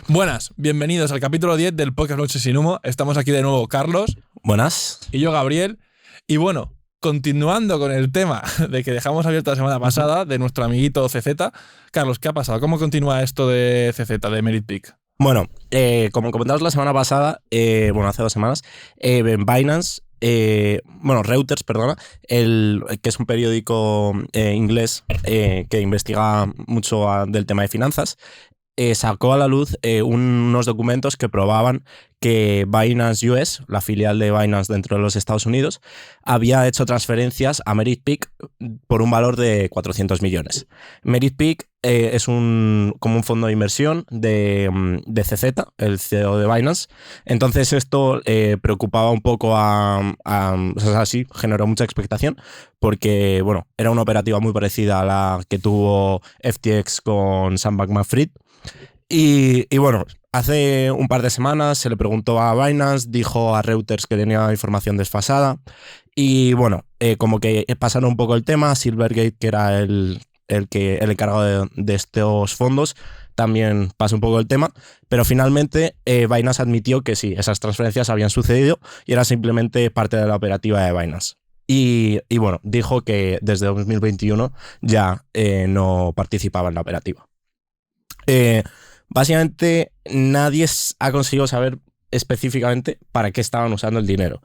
Buenas, bienvenidos al capítulo 10 del podcast Noche sin Humo. Estamos aquí de nuevo Carlos. Buenas. Y yo, Gabriel. Y bueno, continuando con el tema de que dejamos abierto la semana pasada de nuestro amiguito CZ. Carlos, ¿qué ha pasado? ¿Cómo continúa esto de CZ, de Merit Pick? Bueno, como comentamos la semana pasada, hace 2 semanas, en Binance, Reuters, perdona, que es un periódico inglés que investiga mucho del tema de finanzas, sacó a la luz unos documentos que probaban que Binance US, la filial de Binance dentro de los Estados Unidos, había hecho transferencias a Meritpick por un valor de 400 millones. Meritpick es como un fondo de inversión de CZ, el CEO de Binance. Entonces esto preocupaba un poco generó mucha expectación porque, era una operativa muy parecida a la que tuvo FTX con Sam Bankman-Fried. Y hace un par de semanas se le preguntó a Binance, dijo a Reuters que tenía información desfasada y como que pasaron un poco el tema. Silvergate, que era el encargado de estos fondos, también pasó un poco el tema, pero finalmente Binance admitió que sí, esas transferencias habían sucedido y era simplemente parte de la operativa de Binance. Y dijo que desde 2021 ya no participaba en la operativa. Básicamente nadie ha conseguido saber específicamente para qué estaban usando el dinero.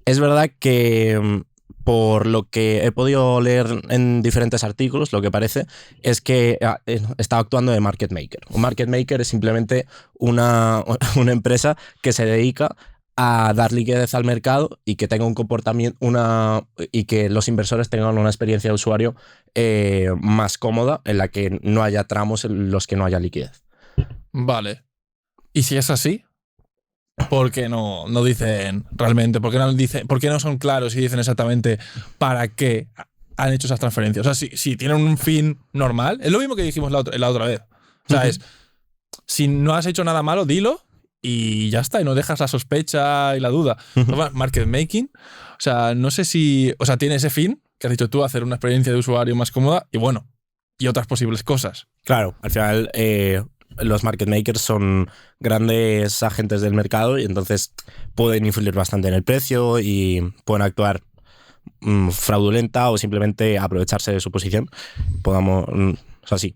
Es verdad que por lo que he podido leer en diferentes artículos, lo que parece es que estaba actuando de market maker. Un market maker es simplemente una empresa que se dedica a dar liquidez al mercado y que tenga un comportamiento, y que los inversores tengan una experiencia de usuario más cómoda, en la que no haya tramos en los que no haya liquidez. Vale. ¿Y si es así? ¿Por qué no dicen realmente? ¿Por qué no son claros y dicen exactamente para qué han hecho esas transferencias? O sea, si tienen un fin normal, es lo mismo que dijimos la otra vez. O sea, si no has hecho nada malo, dilo y ya está, y no dejas la sospecha y la duda. Market making, o sea, no sé si... O sea, tiene ese fin que has dicho tú, hacer una experiencia de usuario más cómoda y otras posibles cosas. Claro, al final los market makers son grandes agentes del mercado y entonces pueden influir bastante en el precio y pueden actuar fraudulenta o simplemente aprovecharse de su posición. Sí.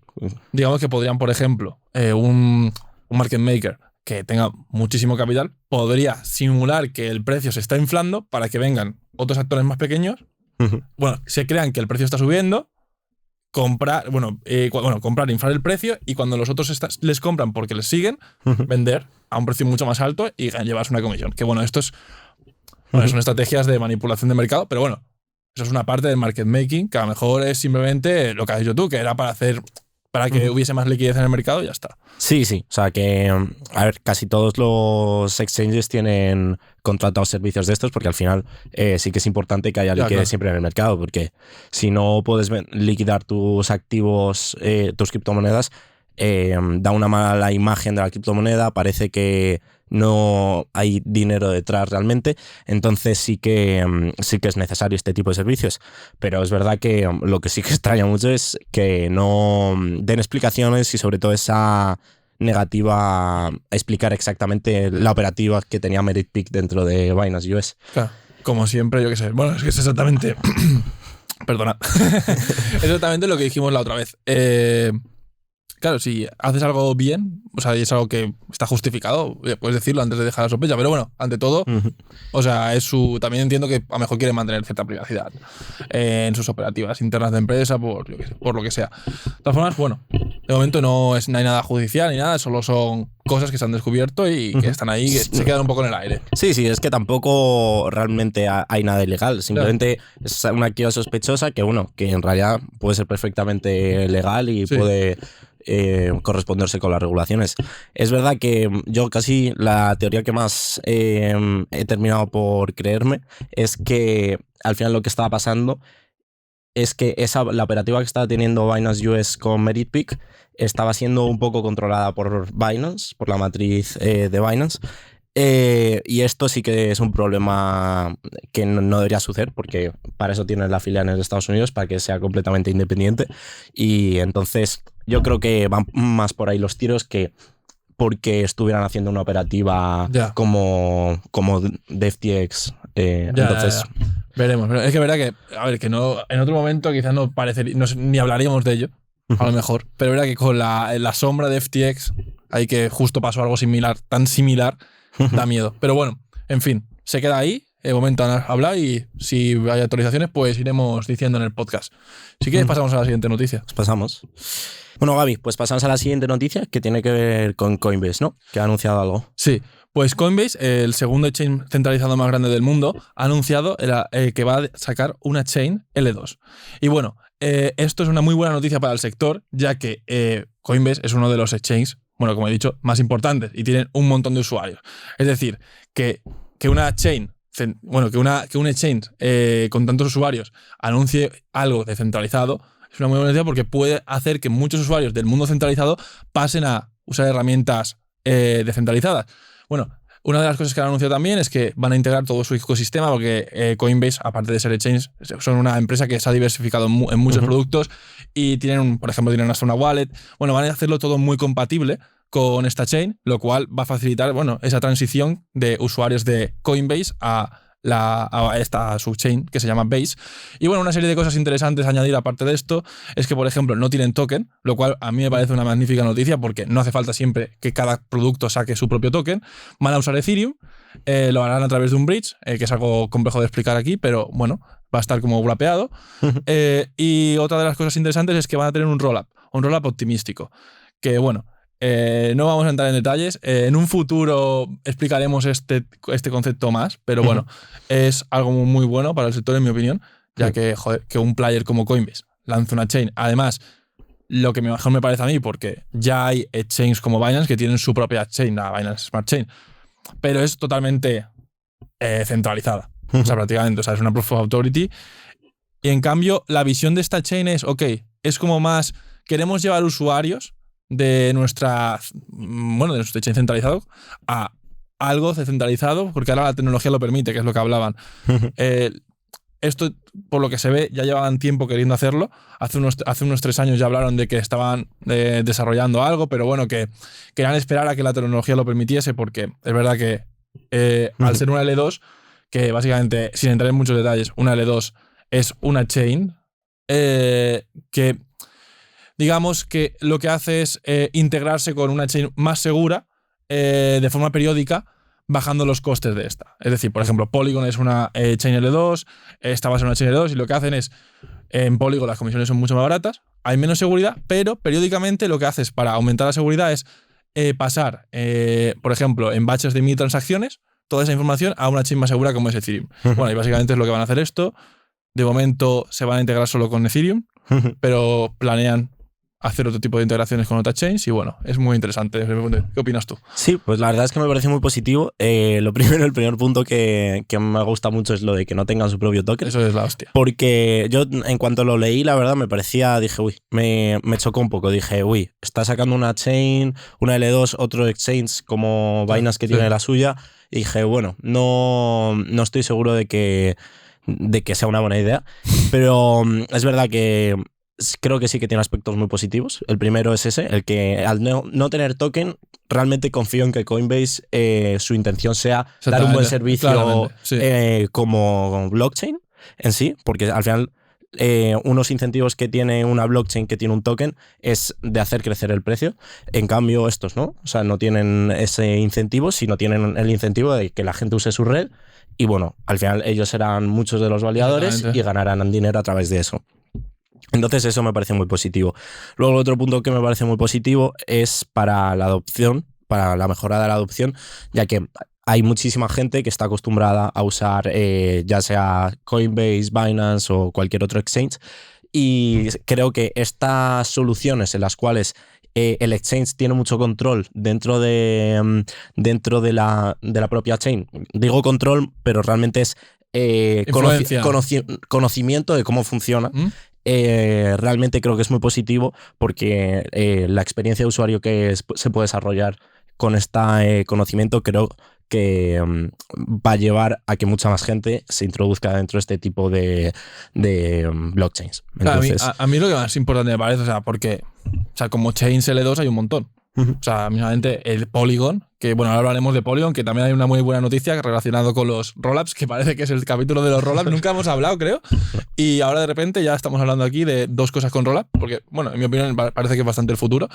Digamos que podrían, por ejemplo, un market maker que tenga muchísimo capital podría simular que el precio se está inflando para que vengan otros actores más pequeños. Se crean que el precio está subiendo, comprar, inflar el precio, y cuando los otros les compran porque les siguen, vender a un precio mucho más alto y llevarse una comisión. Que esto es son estrategias de manipulación de mercado, pero eso es una parte del market making que a lo mejor es simplemente lo que has dicho tú, que era para que hubiese más liquidez en el mercado y ya está. Sí. O sea que, casi todos los exchanges tienen contratados servicios de estos porque al final sí que es importante que haya liquidez siempre en el mercado, porque si no puedes liquidar tus activos, tus criptomonedas, da una mala imagen de la criptomoneda, parece que no hay dinero detrás realmente, entonces sí que es necesario este tipo de servicios. Pero es verdad que lo que sí que extraña mucho es que no den explicaciones y sobre todo esa negativa a explicar exactamente la operativa que tenía Meritpick dentro de Binance US. Claro, como siempre, yo qué sé. Es que es exactamente... Perdona. Exactamente lo que dijimos la otra vez. Claro, si haces algo bien, o sea, y es algo que está justificado, puedes decirlo antes de dejar la sospecha, pero ante todo, o sea, también entiendo que a lo mejor quiere mantener cierta privacidad en sus operativas internas de empresa, por lo que sea. De todas formas, de momento no hay nada judicial ni nada, solo son cosas que se han descubierto y que están ahí, que se quedan un poco en el aire. Sí, es que tampoco realmente hay nada ilegal, simplemente es una actividad sospechosa que en realidad puede ser perfectamente legal y puede corresponderse con las regulaciones. Es verdad que yo casi la teoría que más he terminado por creerme es que al final lo que estaba pasando es que la operativa que estaba teniendo Binance US con Meritpick estaba siendo un poco controlada por Binance, por la matriz de Binance. Y esto sí que es un problema que no debería suceder, porque para eso tienen la filial en Estados Unidos, para que sea completamente independiente. Y entonces yo creo que van más por ahí los tiros, que porque estuvieran haciendo una operativa como DevTX. Entonces... Veremos. Es que es verdad que, a ver, que no, en otro momento quizás no parecería, ni hablaríamos de ello, a lo mejor. Pero es verdad que con la sombra de FTX, ahí que justo pasó algo similar, tan similar, da miedo. Pero bueno, en fin, se queda ahí. De momento han hablado y si hay actualizaciones, pues iremos diciendo en el podcast. Si quieres, pasamos a la siguiente noticia. Pues pasamos. Bueno, Gaby, pues pasamos a la siguiente noticia que tiene que ver con Coinbase, ¿no? Que ha anunciado algo. Sí. Pues Coinbase, el segundo exchange centralizado más grande del mundo, ha anunciado que va a sacar una chain L2. Y bueno, esto es una muy buena noticia para el sector, ya que Coinbase es uno de los exchanges, bueno, como he dicho, más importantes y tienen un montón de usuarios. Es decir, que una chain, bueno, que un exchange con tantos usuarios anuncie algo descentralizado es una muy buena noticia porque puede hacer que muchos usuarios del mundo centralizado pasen a usar herramientas descentralizadas. Bueno, una de las cosas que han anunciado también es que van a integrar todo su ecosistema porque Coinbase, aparte de ser exchange, son una empresa que se ha diversificado en muchos productos y tienen, por ejemplo, tienen hasta una wallet. Bueno, van a hacerlo todo muy compatible con esta chain, lo cual va a facilitar, bueno, esa transición de usuarios de Coinbase a esta subchain que se llama Base. Y bueno, una serie de cosas interesantes a añadir aparte de esto es que, por ejemplo, no tienen token, lo cual a mí me parece una magnífica noticia porque no hace falta siempre que cada producto saque su propio token. Van a usar Ethereum, lo harán a través de un bridge, que es algo complejo de explicar aquí, pero bueno, va a estar como wrapeado. Y otra de las cosas interesantes es que van a tener un rollup optimístico, que bueno, no vamos a entrar en detalles. En un futuro explicaremos este concepto más, pero bueno, es algo muy bueno para el sector, en mi opinión, ya que, joder, que un player como Coinbase lance una chain. Además, lo que mejor me parece a mí, porque ya hay exchanges como Binance que tienen su propia chain, la Binance Smart Chain, pero es totalmente centralizada. O sea, prácticamente, o sea, es una Proof of Authority. Y en cambio, la visión de esta chain es, ok, es como más, queremos llevar usuarios de nuestro exchange centralizado a algo descentralizado, porque ahora la tecnología lo permite, que es lo que hablaban. Esto, por lo que se ve, ya llevaban tiempo queriendo hacerlo. Hace unos 3 años ya hablaron de que estaban desarrollando algo, pero bueno, que querían esperar a que la tecnología lo permitiese, porque es verdad que al ser una L2, que básicamente, sin entrar en muchos detalles, una L2 es una chain que, digamos que lo que hace es integrarse con una chain más segura de forma periódica, bajando los costes de esta. Es decir, por ejemplo, Polygon es una chain L2, esta va a ser una chain L2, y lo que hacen es, en Polygon las comisiones son mucho más baratas, hay menos seguridad, pero periódicamente lo que haces para aumentar la seguridad es pasar, por ejemplo, en batches de 1000 transacciones, toda esa información a una chain más segura como es Ethereum. Bueno, y básicamente es lo que van a hacer esto. De momento se van a integrar solo con Ethereum, pero planean hacer otro tipo de integraciones con otras chains y bueno, es muy interesante. ¿Qué opinas tú? Sí, pues la verdad es que me parece muy positivo. El primer punto que me gusta mucho es lo de que no tengan su propio token. Eso es la hostia. Porque yo, en cuanto lo leí, la verdad me parecía, dije, uy, me chocó un poco. Dije, uy, está sacando una chain, una L2, otro exchange como Binance que tiene la suya. Y dije, bueno, no estoy seguro de que sea una buena idea. Pero es verdad que creo que sí que tiene aspectos muy positivos. El primero es ese, el que al no tener token, realmente confío en que Coinbase su intención sea dar un buen servicio como blockchain en sí, porque al final unos incentivos que tiene una blockchain que tiene un token es de hacer crecer el precio. En cambio estos no, o sea, no tienen ese incentivo, sino tienen el incentivo de que la gente use su red y bueno, al final ellos serán muchos de los validadores y ganarán dinero a través de eso. Entonces eso me parece muy positivo. Luego el otro punto que me parece muy positivo es para la adopción, para la mejora de la adopción, ya que hay muchísima gente que está acostumbrada a usar ya sea Coinbase, Binance o cualquier otro exchange, y creo que estas soluciones en las cuales el exchange tiene mucho control dentro de la propia chain, digo control, pero realmente es conocimiento de cómo funciona. Realmente creo que es muy positivo porque la experiencia de usuario que se puede desarrollar con este conocimiento creo que va a llevar a que mucha más gente se introduzca dentro de este tipo de blockchains. Entonces, a mí lo que más importante me parece, o sea, porque como chains L2 hay un montón. O sea, mismamente el Polygon, que bueno, ahora hablaremos de Polygon, que también hay una muy buena noticia relacionada con los rollups, que parece que es el capítulo de los rollups, nunca hemos hablado, creo, y ahora de repente ya estamos hablando aquí de dos cosas con rollup, porque, bueno, en mi opinión parece que es bastante el futuro.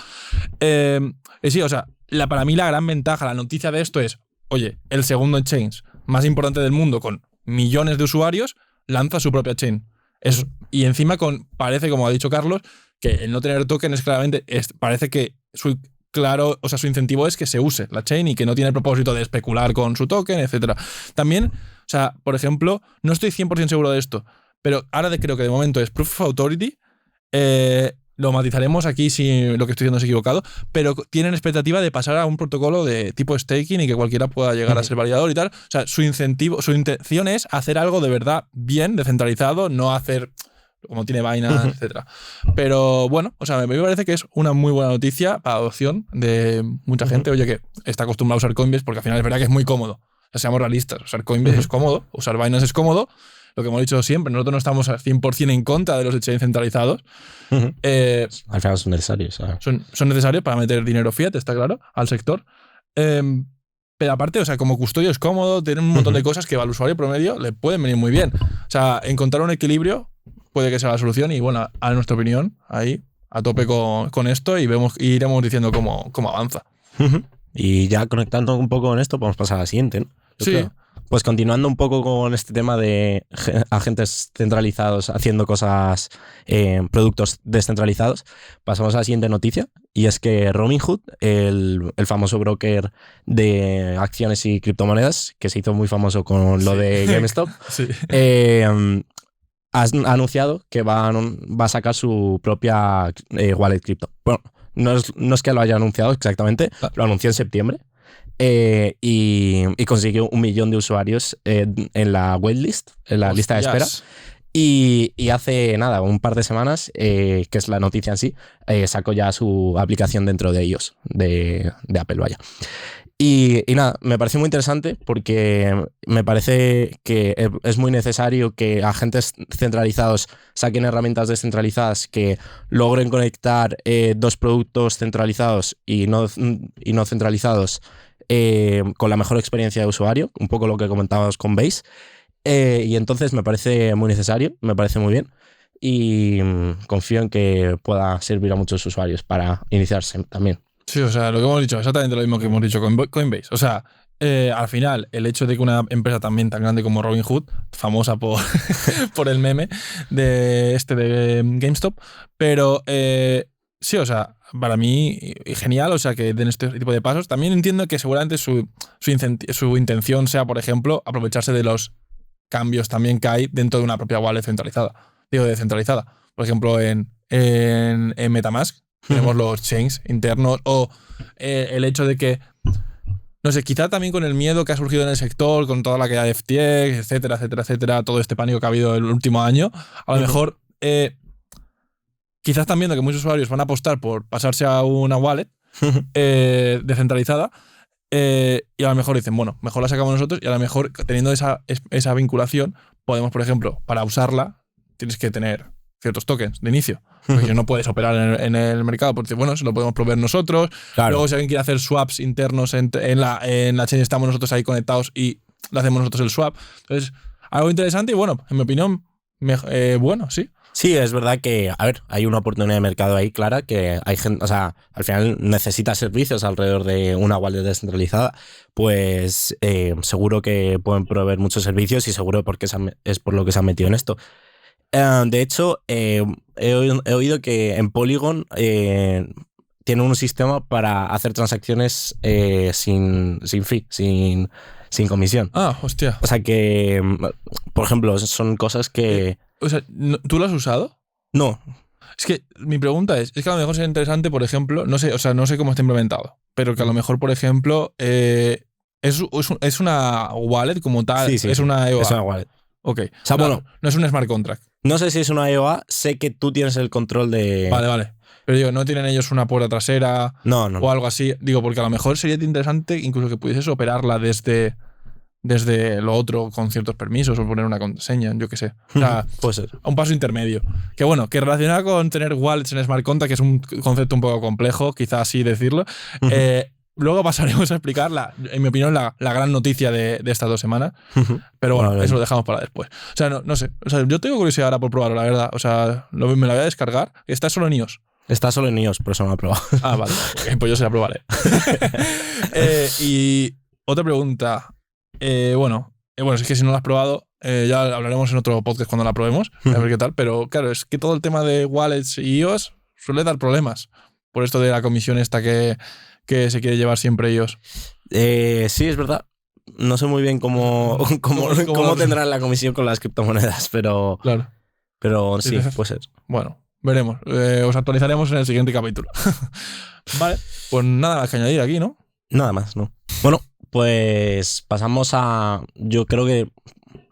Y sí, o sea, para mí la gran ventaja, la noticia de esto es, oye, el segundo exchange más importante del mundo, con millones de usuarios, lanza su propia chain. Y encima parece, como ha dicho Carlos, que el no tener token es claramente, parece que su incentivo es que se use la chain y que no tiene el propósito de especular con su token, etc. También, o sea, por ejemplo, no estoy 100% seguro de esto, pero ahora creo que de momento es Proof of Authority, lo matizaremos aquí si lo que estoy diciendo es equivocado, pero tienen expectativa de pasar a un protocolo de tipo staking y que cualquiera pueda llegar a ser validador y tal. O sea, su intención es hacer algo de verdad bien, descentralizado, no hacer como tiene Binance, etcétera. Pero bueno, o sea, me parece que es una muy buena noticia para adopción de mucha gente, oye, que está acostumbrada a usar Coinbase, porque al final es verdad que es muy cómodo. O sea, seamos realistas, usar Coinbase es cómodo, usar Binance es cómodo. Lo que hemos dicho siempre, nosotros no estamos al 100% en contra de los exchanges centralizados. Al final son necesarios. Son necesarios para meter dinero fiat, está claro, al sector. Pero aparte, o sea, como custodio es cómodo, tiene un montón de cosas que al usuario promedio le pueden venir muy bien. O sea, encontrar un equilibrio puede que sea la solución y bueno, a nuestra opinión, ahí a tope con esto y iremos diciendo cómo avanza. Y ya conectando un poco con esto, podemos pasar a la siguiente, ¿no? Sí. Creo. Pues continuando un poco con este tema de agentes centralizados haciendo cosas, productos descentralizados, pasamos a la siguiente noticia, y es que Robinhood, el famoso broker de acciones y criptomonedas, que se hizo muy famoso con lo de GameStop, sí. Ha anunciado que va a sacar su propia wallet cripto. Bueno, no es que lo haya anunciado exactamente, lo anunció en septiembre. Y consiguió 1 millón de usuarios en la waitlist, en la lista de espera. Y hace nada, un par de semanas, que es la noticia en sí, sacó ya su aplicación dentro de ellos, de Apple, vaya. Y nada, me parece muy interesante porque me parece que es muy necesario que agentes centralizados saquen herramientas descentralizadas que logren conectar dos productos centralizados y no centralizados con la mejor experiencia de usuario, un poco lo que comentábamos con Base. Y entonces me parece muy necesario, me parece muy bien y confío en que pueda servir a muchos usuarios para iniciarse también. Sí, o sea, lo que hemos dicho, exactamente lo mismo que hemos dicho con Coinbase. O sea, al final, el hecho de que una empresa también tan grande como Robinhood, famosa por el meme de GameStop, pero sí, o sea, para mí genial, o sea, que den este tipo de pasos. También entiendo que seguramente su intención sea, por ejemplo, aprovecharse de los cambios también que hay dentro de una propia wallet centralizada. Digo, descentralizada. Por ejemplo, en MetaMask tenemos los chains internos o el hecho de que, no sé, quizá también con el miedo que ha surgido en el sector, con toda la caída de FTX, etcétera, etcétera, etcétera, todo este pánico que ha habido el último año, a lo mejor quizás están viendo que muchos usuarios van a apostar por pasarse a una wallet descentralizada y a lo mejor dicen, bueno, mejor la sacamos nosotros y a lo mejor teniendo esa vinculación podemos, por ejemplo, para usarla tienes que tener ciertos tokens de inicio, porque no puedes operar en el mercado, porque bueno, se lo podemos proveer nosotros. Claro. Luego si alguien quiere hacer swaps internos en la chain, estamos nosotros ahí conectados y le hacemos nosotros el swap. Entonces, algo interesante y bueno, en mi opinión, bueno, sí. Sí, es verdad que, a ver, hay una oportunidad de mercado ahí clara, que hay gente, o sea, al final necesita servicios alrededor de una wallet descentralizada, pues seguro que pueden proveer muchos servicios y seguro porque es por lo que se han metido en esto. De hecho, he oído que en Polygon tienen un sistema para hacer transacciones sin fee, sin comisión. Ah, hostia. O sea que, por ejemplo, son cosas que... O sea, ¿tú lo has usado? No. Es que mi pregunta es que a lo mejor sería interesante, por ejemplo, no sé cómo está implementado, pero que a lo mejor, por ejemplo, es una wallet como tal, sí, es una EOA. Es una wallet. Ok. O sea, bueno, no es un smart contract. No sé si es una EOA, sé que tú tienes el control de... Vale. Pero digo, ¿no tienen ellos una puerta trasera? No. O algo así. Digo, porque a lo mejor sería interesante incluso que pudieses operarla desde desde lo otro con ciertos permisos o poner una contraseña, yo qué sé. O sea, puede ser. A un paso intermedio. Que bueno, que relacionado con tener wallets en Smart Contract, que es un concepto un poco complejo, quizás así decirlo, luego pasaremos a explicar, en mi opinión, la gran noticia de estas 2 semanas. Pero bueno, eso lo dejamos para después. O sea, no sé. O sea, yo tengo curiosidad ahora por probarlo, la verdad. O sea, me la voy a descargar. Está solo en iOS. Está solo en iOS, por eso no lo he probado. Ah, vale. Pues yo se la probaré. Y otra pregunta. Bueno, es que si no la has probado, ya hablaremos en otro podcast cuando la probemos, a ver qué tal. Pero claro, es que todo el tema de wallets y iOS suele dar problemas. Por esto de la comisión esta que se quiere llevar siempre iOS. Sí, es verdad. No sé muy bien cómo tendrán la comisión con las criptomonedas, pero, claro. Pero sí, puede ser. Bueno, veremos. Os actualizaremos en el siguiente capítulo. Vale, pues nada más que añadir aquí, ¿no? Nada más, ¿no? Bueno, pues pasamos a... Yo creo que...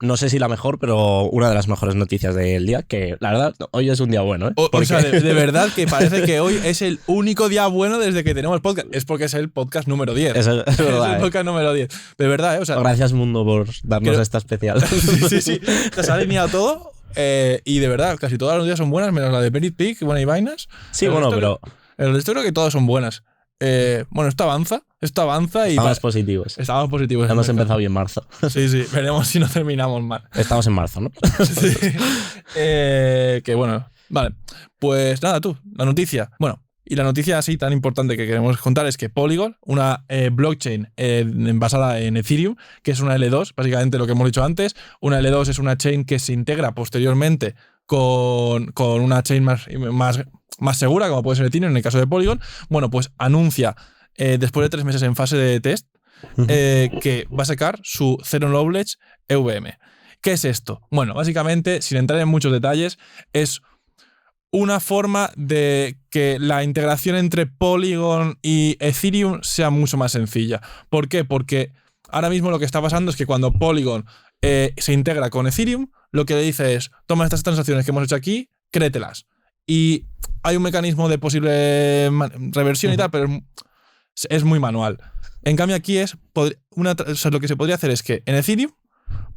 No sé si la mejor, pero una de las mejores noticias del día, que la verdad, hoy es un día bueno, ¿eh? O sea, de verdad que parece que hoy es el único día bueno desde que tenemos podcast. Es porque es el podcast número 10. Es verdad, es el podcast número 10. De verdad, ¿eh? O sea, gracias, mundo, por darnos esta especial. Sí. Se ha alineado todo y de verdad, casi todas las noticias son buenas, menos la de Benit Peak, bueno, y vainas. Sí, pero... El resto creo que todas son buenas. Bueno, esto avanza y... Estamos positivos. Hemos empezado bien marzo. Sí, veremos si no terminamos mal. Estamos en marzo, ¿no? Sí. Que bueno, vale. Pues nada, la noticia. Bueno, y la noticia así tan importante que queremos contar es que Polygon, una blockchain basada en Ethereum, que es una L2, básicamente lo que hemos dicho antes. Una L2 es una chain que se integra posteriormente con una chain más segura, como puede ser Ethereum en el caso de Polygon. Bueno, pues anuncia, después de 3 meses en fase de test, que va a sacar su Zero Knowledge EVM. ¿Qué es esto? Bueno, básicamente, sin entrar en muchos detalles, es una forma de que la integración entre Polygon y Ethereum sea mucho más sencilla. ¿Por qué? Porque ahora mismo lo que está pasando es que cuando Polygon se integra con Ethereum, lo que le dice es, toma estas transacciones que hemos hecho aquí, créetelas. Y hay un mecanismo de posible reversión y tal, pero es muy manual. En cambio aquí lo que se podría hacer es que en Ethereum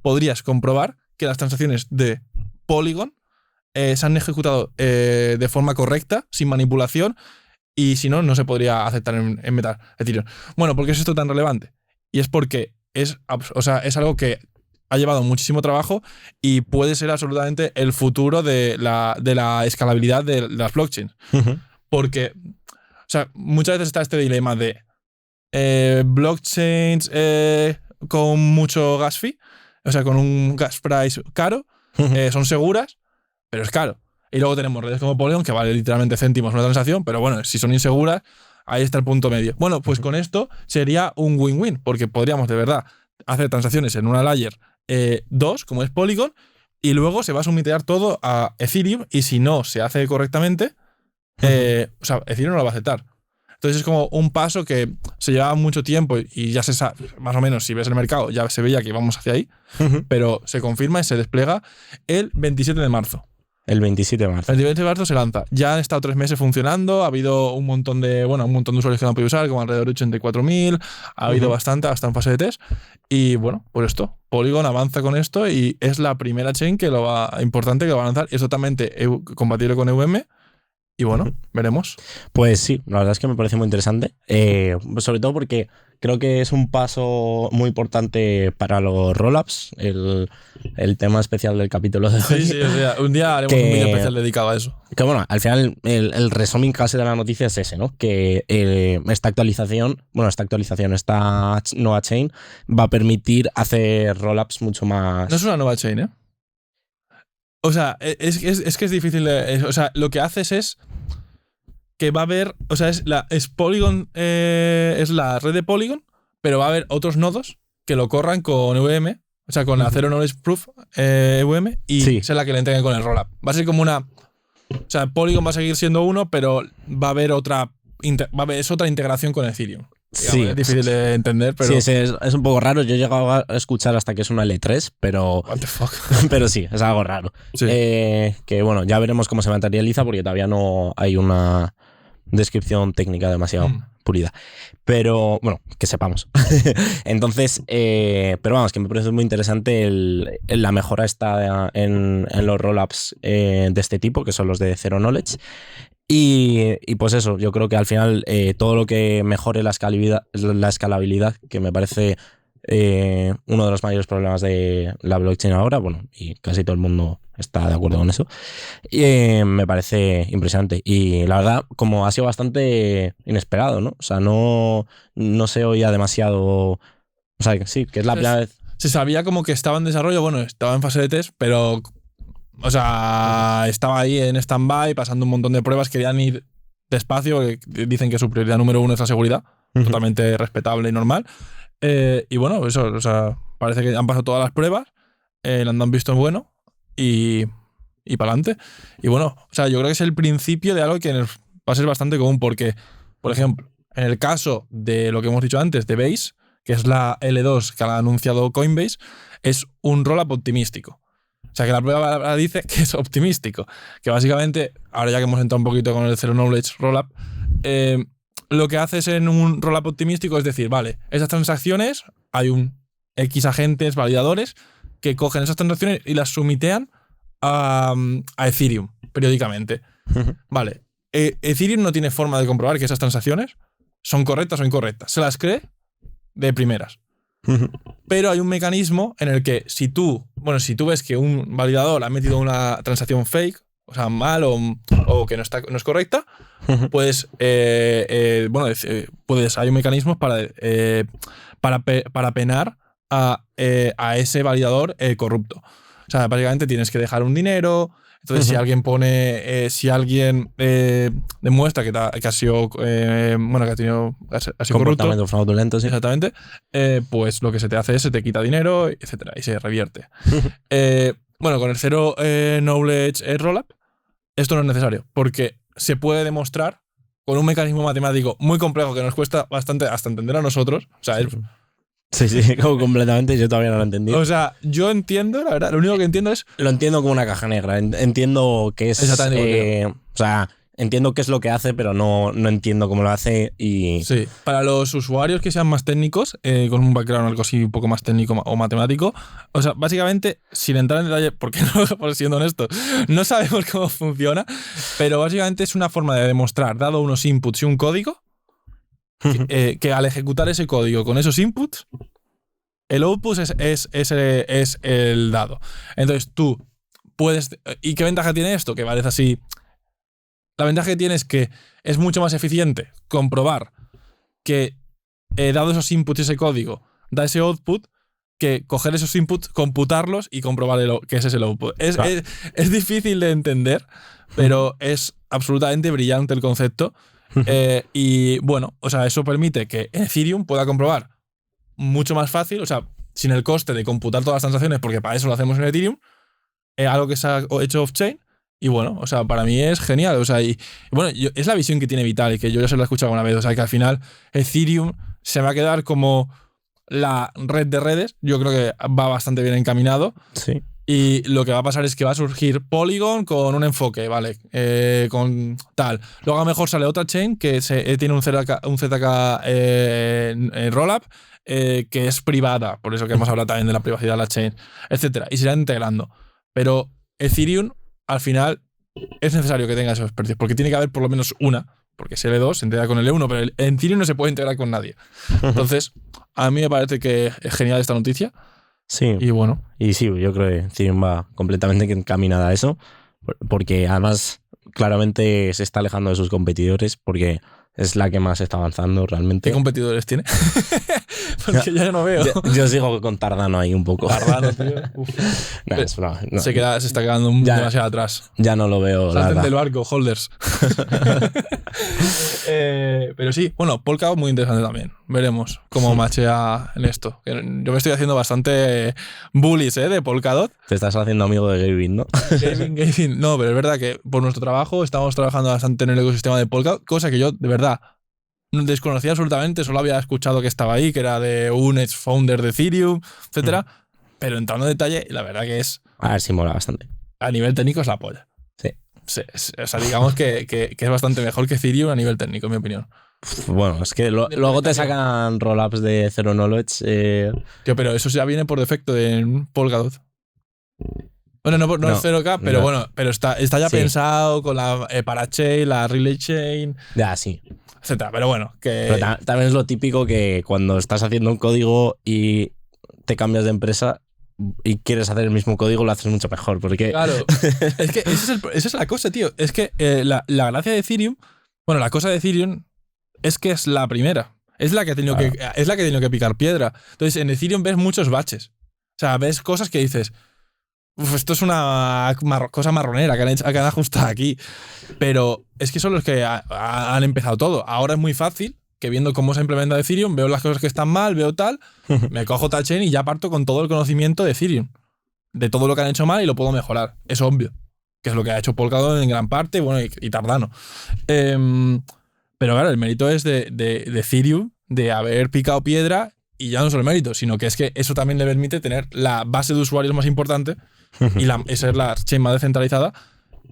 podrías comprobar que las transacciones de Polygon se han ejecutado de forma correcta, sin manipulación, y si no se podría aceptar en Ethereum. Bueno, ¿por qué es esto tan relevante? Y es porque es algo que ha llevado muchísimo trabajo y puede ser absolutamente el futuro de la escalabilidad de las blockchains. Porque, muchas veces está este dilema de blockchains con mucho gas fee, con un gas price caro, son seguras, pero es caro. Y luego tenemos redes como Polygon, que vale literalmente céntimos una transacción, pero bueno, si son inseguras, ahí está el punto medio. Bueno, pues con esto sería un win-win, porque podríamos de verdad hacer transacciones en una layer 2, como es Polygon, y luego se va a sumitear todo a Ethereum, y si no se hace correctamente, Ethereum no lo va a aceptar. Entonces es como un paso que se llevaba mucho tiempo y ya se sabe, más o menos, si ves el mercado, ya se veía que íbamos hacia ahí, pero se confirma y se despliega el 27 de marzo. El 27 de marzo. El 27 de marzo se lanza. Ya han estado 3 meses funcionando, ha habido un montón de usuarios que no han podido usar, como alrededor de 84.000, ha habido bastante, hasta en fase de test. Y bueno, pues esto, Polygon avanza con esto y es la primera chain importante que lo va a lanzar. Es totalmente compatible con EVM. Y bueno, veremos. Pues sí, la verdad es que me parece muy interesante. Sobre todo porque creo que es un paso muy importante para los rollups, el tema especial del capítulo de hoy. Sí, un día haremos un vídeo especial dedicado a eso. Que bueno, al final el resumen casi de la noticia es ese, ¿no? Que esta nueva chain va a permitir hacer rollups mucho más... No es una nueva chain, ¿eh? O sea, es que es difícil de... lo que haces es que va a haber... es Polygon, es la red de Polygon, pero va a haber otros nodos que lo corran con EVM, con la Zero Knowledge Proof EVM, y es la que le entreguen con el rollup. Va a ser como una... Polygon va a seguir siendo uno, pero va a haber otra integración con Ethereum. Digamos, es difícil de entender, pero... Sí, es un poco raro. Yo he llegado a escuchar hasta que es una L3, pero... What the fuck. Pero sí, es algo raro. Sí. Que bueno, ya veremos cómo se materializa porque todavía no hay una descripción técnica demasiado pulida. Pero, bueno, que sepamos. Entonces, pero vamos, que me parece muy interesante la mejora está en los rollups de este tipo, que son los de Zero Knowledge. Y pues eso, yo creo que al final todo lo que mejore la escalabilidad, que me parece uno de los mayores problemas de la blockchain ahora, bueno, y casi todo el mundo está de acuerdo con eso, me parece impresionante. Y la verdad, como ha sido bastante inesperado, ¿no? O sea, no se oía demasiado. O sea, que sí, que es la primera vez. Se sabía como que estaba en desarrollo, bueno, estaba en fase de test, pero, o sea, estaba ahí en stand-by, pasando un montón de pruebas, querían ir despacio, dicen que su prioridad número 1 es la seguridad, totalmente respetable y normal. Y bueno, eso, o sea, parece que han pasado todas las pruebas, le han dado visto bueno y para adelante. Y bueno, o sea, yo creo que es el principio de algo que va a ser bastante común, porque, por ejemplo, en el caso de lo que hemos dicho antes, de Base, que es la L2 que ha anunciado Coinbase, es un rollup optimístico. O sea, que la prueba dice que es optimístico. Que básicamente, ahora ya que hemos entrado un poquito con el Zero Knowledge rollup, lo que haces en un rollup optimístico es decir, vale, esas transacciones, hay un X agentes, validadores, que cogen esas transacciones y las sumitean a Ethereum periódicamente. Vale, Ethereum no tiene forma de comprobar que esas transacciones son correctas o incorrectas. Se las cree de primeras. Pero hay un mecanismo en el que si tú ves que un validador ha metido una transacción fake, o sea, mal o que no es correcta, pues hay mecanismos para penar a ese validador corrupto. O sea, básicamente tienes que dejar un dinero. Entonces, si alguien demuestra que ha sido que ha sido comportamiento corrupto, fraudulento, sí. Exactamente, pues lo que se te hace es se te quita dinero, etcétera, y se revierte. Con el Zero Knowledge Rollup, esto no es necesario, porque se puede demostrar con un mecanismo matemático muy complejo que nos cuesta bastante hasta entender a nosotros. O sea, sí, como completamente, yo todavía no lo entendí. O sea, yo entiendo, la verdad, lo único que entiendo es... Lo entiendo como una caja negra, entiendo que es... Exactamente. O sea, entiendo qué es lo que hace, pero no entiendo cómo lo hace y... Sí, para los usuarios que sean más técnicos, con un background algo así un poco más técnico o matemático, o sea, básicamente, sin entrar en detalle, porque no, por siendo honesto, no sabemos cómo funciona, pero básicamente es una forma de demostrar, dado unos inputs y un código, que al ejecutar ese código con esos inputs, el output es el dado. Entonces tú puedes... ¿Y qué ventaja tiene esto? Que parece así... La ventaja que tiene es que es mucho más eficiente comprobar que, dado esos inputs y ese código, da ese output, que coger esos inputs, computarlos y comprobar que ese es el output. Es difícil de entender, pero es absolutamente brillante el concepto. Y bueno, o sea, eso permite que Ethereum pueda comprobar mucho más fácil, o sea, sin el coste de computar todas las transacciones, porque para eso lo hacemos en Ethereum, algo que se ha hecho off-chain. Y bueno, o sea, para mí es genial. O sea, y bueno, es la visión que tiene Vitalik, que yo ya se lo he escuchado alguna vez. O sea, que al final Ethereum se va a quedar como la red de redes. Yo creo que va bastante bien encaminado. Sí. Y lo que va a pasar es que va a surgir Polygon con un enfoque, ¿vale? Con tal. Luego a lo mejor sale otra chain que tiene un ZK rollup, que es privada. Por eso que hemos hablado también de la privacidad de la chain, etcétera. Y se irán integrando. Pero Ethereum, al final, es necesario que tenga esos precios, porque tiene que haber por lo menos una, porque si L2 se integra con el L1, pero el Ethereum no se puede integrar con nadie. Entonces, a mí me parece que es genial esta noticia. Sí. Y bueno. Y sí, yo creo que Ethereum va completamente encaminada a eso, porque además claramente se está alejando de sus competidores, porque es la que más está avanzando realmente. ¿Qué competidores tiene? Porque ya no veo. Yo sigo con Tardano ahí un poco. Tardano, tío. No. Se está quedando demasiado atrás. Ya no lo veo. Salten del barco, holders. Pero sí, bueno, Polkadot muy interesante también. Veremos cómo machea en esto. Yo me estoy haciendo bastante bullies de Polkadot. Te estás haciendo amigo de Gavin, ¿no? Gavin. No, pero es verdad que por nuestro trabajo estamos trabajando bastante en el ecosistema de Polkadot, cosa que yo, de verdad, desconocía absolutamente. Solo había escuchado que estaba ahí, que era de un ex founder de Ethereum, etcétera. Pero entrando en detalle, la verdad que es... A ver si mola bastante. A nivel técnico es la polla. Sí. o sea, digamos que es bastante mejor que Ethereum a nivel técnico, en mi opinión. Bueno, es que luego te sacan rollups de Zero Knowledge. Tío, pero eso ya viene por defecto en Polkadot. Bueno, no es 0K, pero bueno, pero está ya pensado con la Parachain, la Relay Chain. Ya, sí. Etcétera. Pero bueno, que. Pero también es lo típico que cuando estás haciendo un código y te cambias de empresa y quieres hacer el mismo código, lo haces mucho mejor. Porque... Claro. Es que esa es la cosa, tío. Es que la gracia de Ethereum. Bueno, la cosa de Ethereum es que es la primera. Es la que ha tenido que picar piedra. Entonces, en Ethereum ves muchos baches. O sea, ves cosas que dices. Esto es una cosa marronera que han ajustado aquí. Pero es que son los que han empezado todo. Ahora es muy fácil que viendo cómo se implementa Ethereum, veo las cosas que están mal, veo tal, me cojo Tachain y ya parto con todo el conocimiento de Ethereum. De todo lo que han hecho mal y lo puedo mejorar. Es obvio. Que es lo que ha hecho Polkadot en gran parte, bueno, y Cardano. Pero claro, el mérito es de Ethereum, de haber picado piedra, y ya no solo el mérito, sino que es que eso también le permite tener la base de usuarios más importante y ser la chain más descentralizada,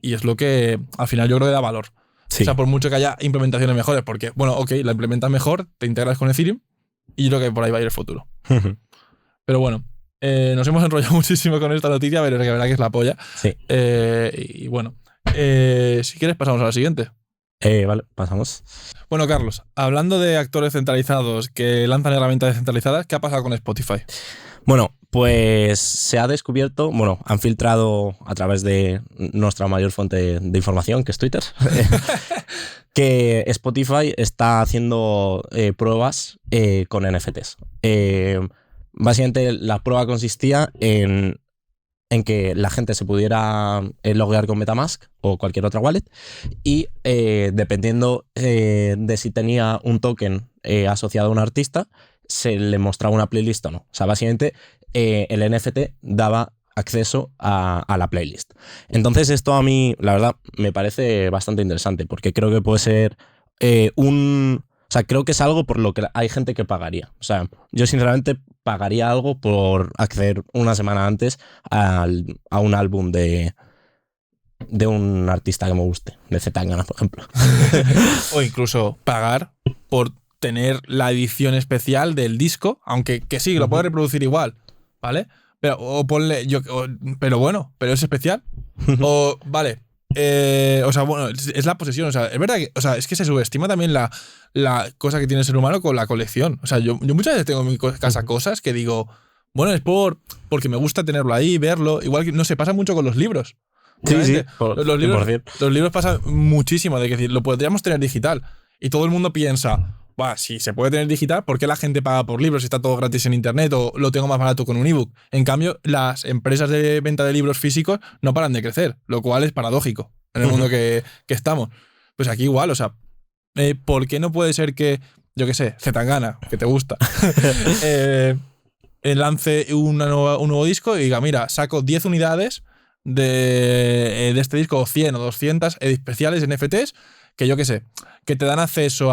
y es lo que al final yo creo que da valor. Sí. O sea, por mucho que haya implementaciones mejores, porque, bueno, ok, la implementas mejor, te integras con Ethereum, y yo creo que por ahí va a ir el futuro. Pero bueno, nos hemos enrollado muchísimo con esta noticia, pero es que la verdad que es la polla. Sí. Y bueno, si quieres pasamos a la siguiente. Vale, pasamos. Bueno, Carlos, hablando de actores centralizados que lanzan herramientas descentralizadas, ¿qué ha pasado con Spotify? Bueno, pues se ha descubierto, han filtrado a través de nuestra mayor fuente de información, que es Twitter, que Spotify está haciendo pruebas con NFTs. Básicamente la prueba consistía en que la gente se pudiera loguear con MetaMask o cualquier otra wallet y dependiendo de si tenía un token asociado a un artista, se le mostraba una playlist o no. O sea, básicamente el NFT daba acceso a la playlist. Entonces esto a mí, la verdad, me parece bastante interesante porque creo que puede ser o sea, creo que es algo por lo que hay gente que pagaría. O sea, yo sinceramente pagaría algo por acceder una semana antes a un álbum de un artista que me guste, de Zetangana, por ejemplo. O incluso pagar por tener la edición especial del disco, aunque que sí, lo puedes reproducir igual, ¿vale? Pero, pero bueno, pero es especial. O, vale. O sea, bueno, es la posesión. O sea, es verdad que, o sea, es que se subestima también la cosa que tiene el ser humano con la colección. O sea, yo muchas veces tengo en mi casa cosas que digo, bueno, es porque me gusta tenerlo ahí, verlo. Igual que, no sé, pasa mucho con los libros. Sí, los libros pasan muchísimo, de que lo podríamos tener digital. Y todo el mundo piensa, si se puede tener digital, ¿por qué la gente paga por libros si está todo gratis en internet o lo tengo más barato con un ebook? En cambio, las empresas de venta de libros físicos no paran de crecer, lo cual es paradójico en el mundo que estamos. Pues aquí igual, o sea, ¿por qué no puede ser que, yo qué sé, Zetangana, que te gusta, lance un nuevo disco y diga, mira, saco 10 unidades de este disco, o 100 o 200 especiales NFTs, que yo qué sé, que te dan acceso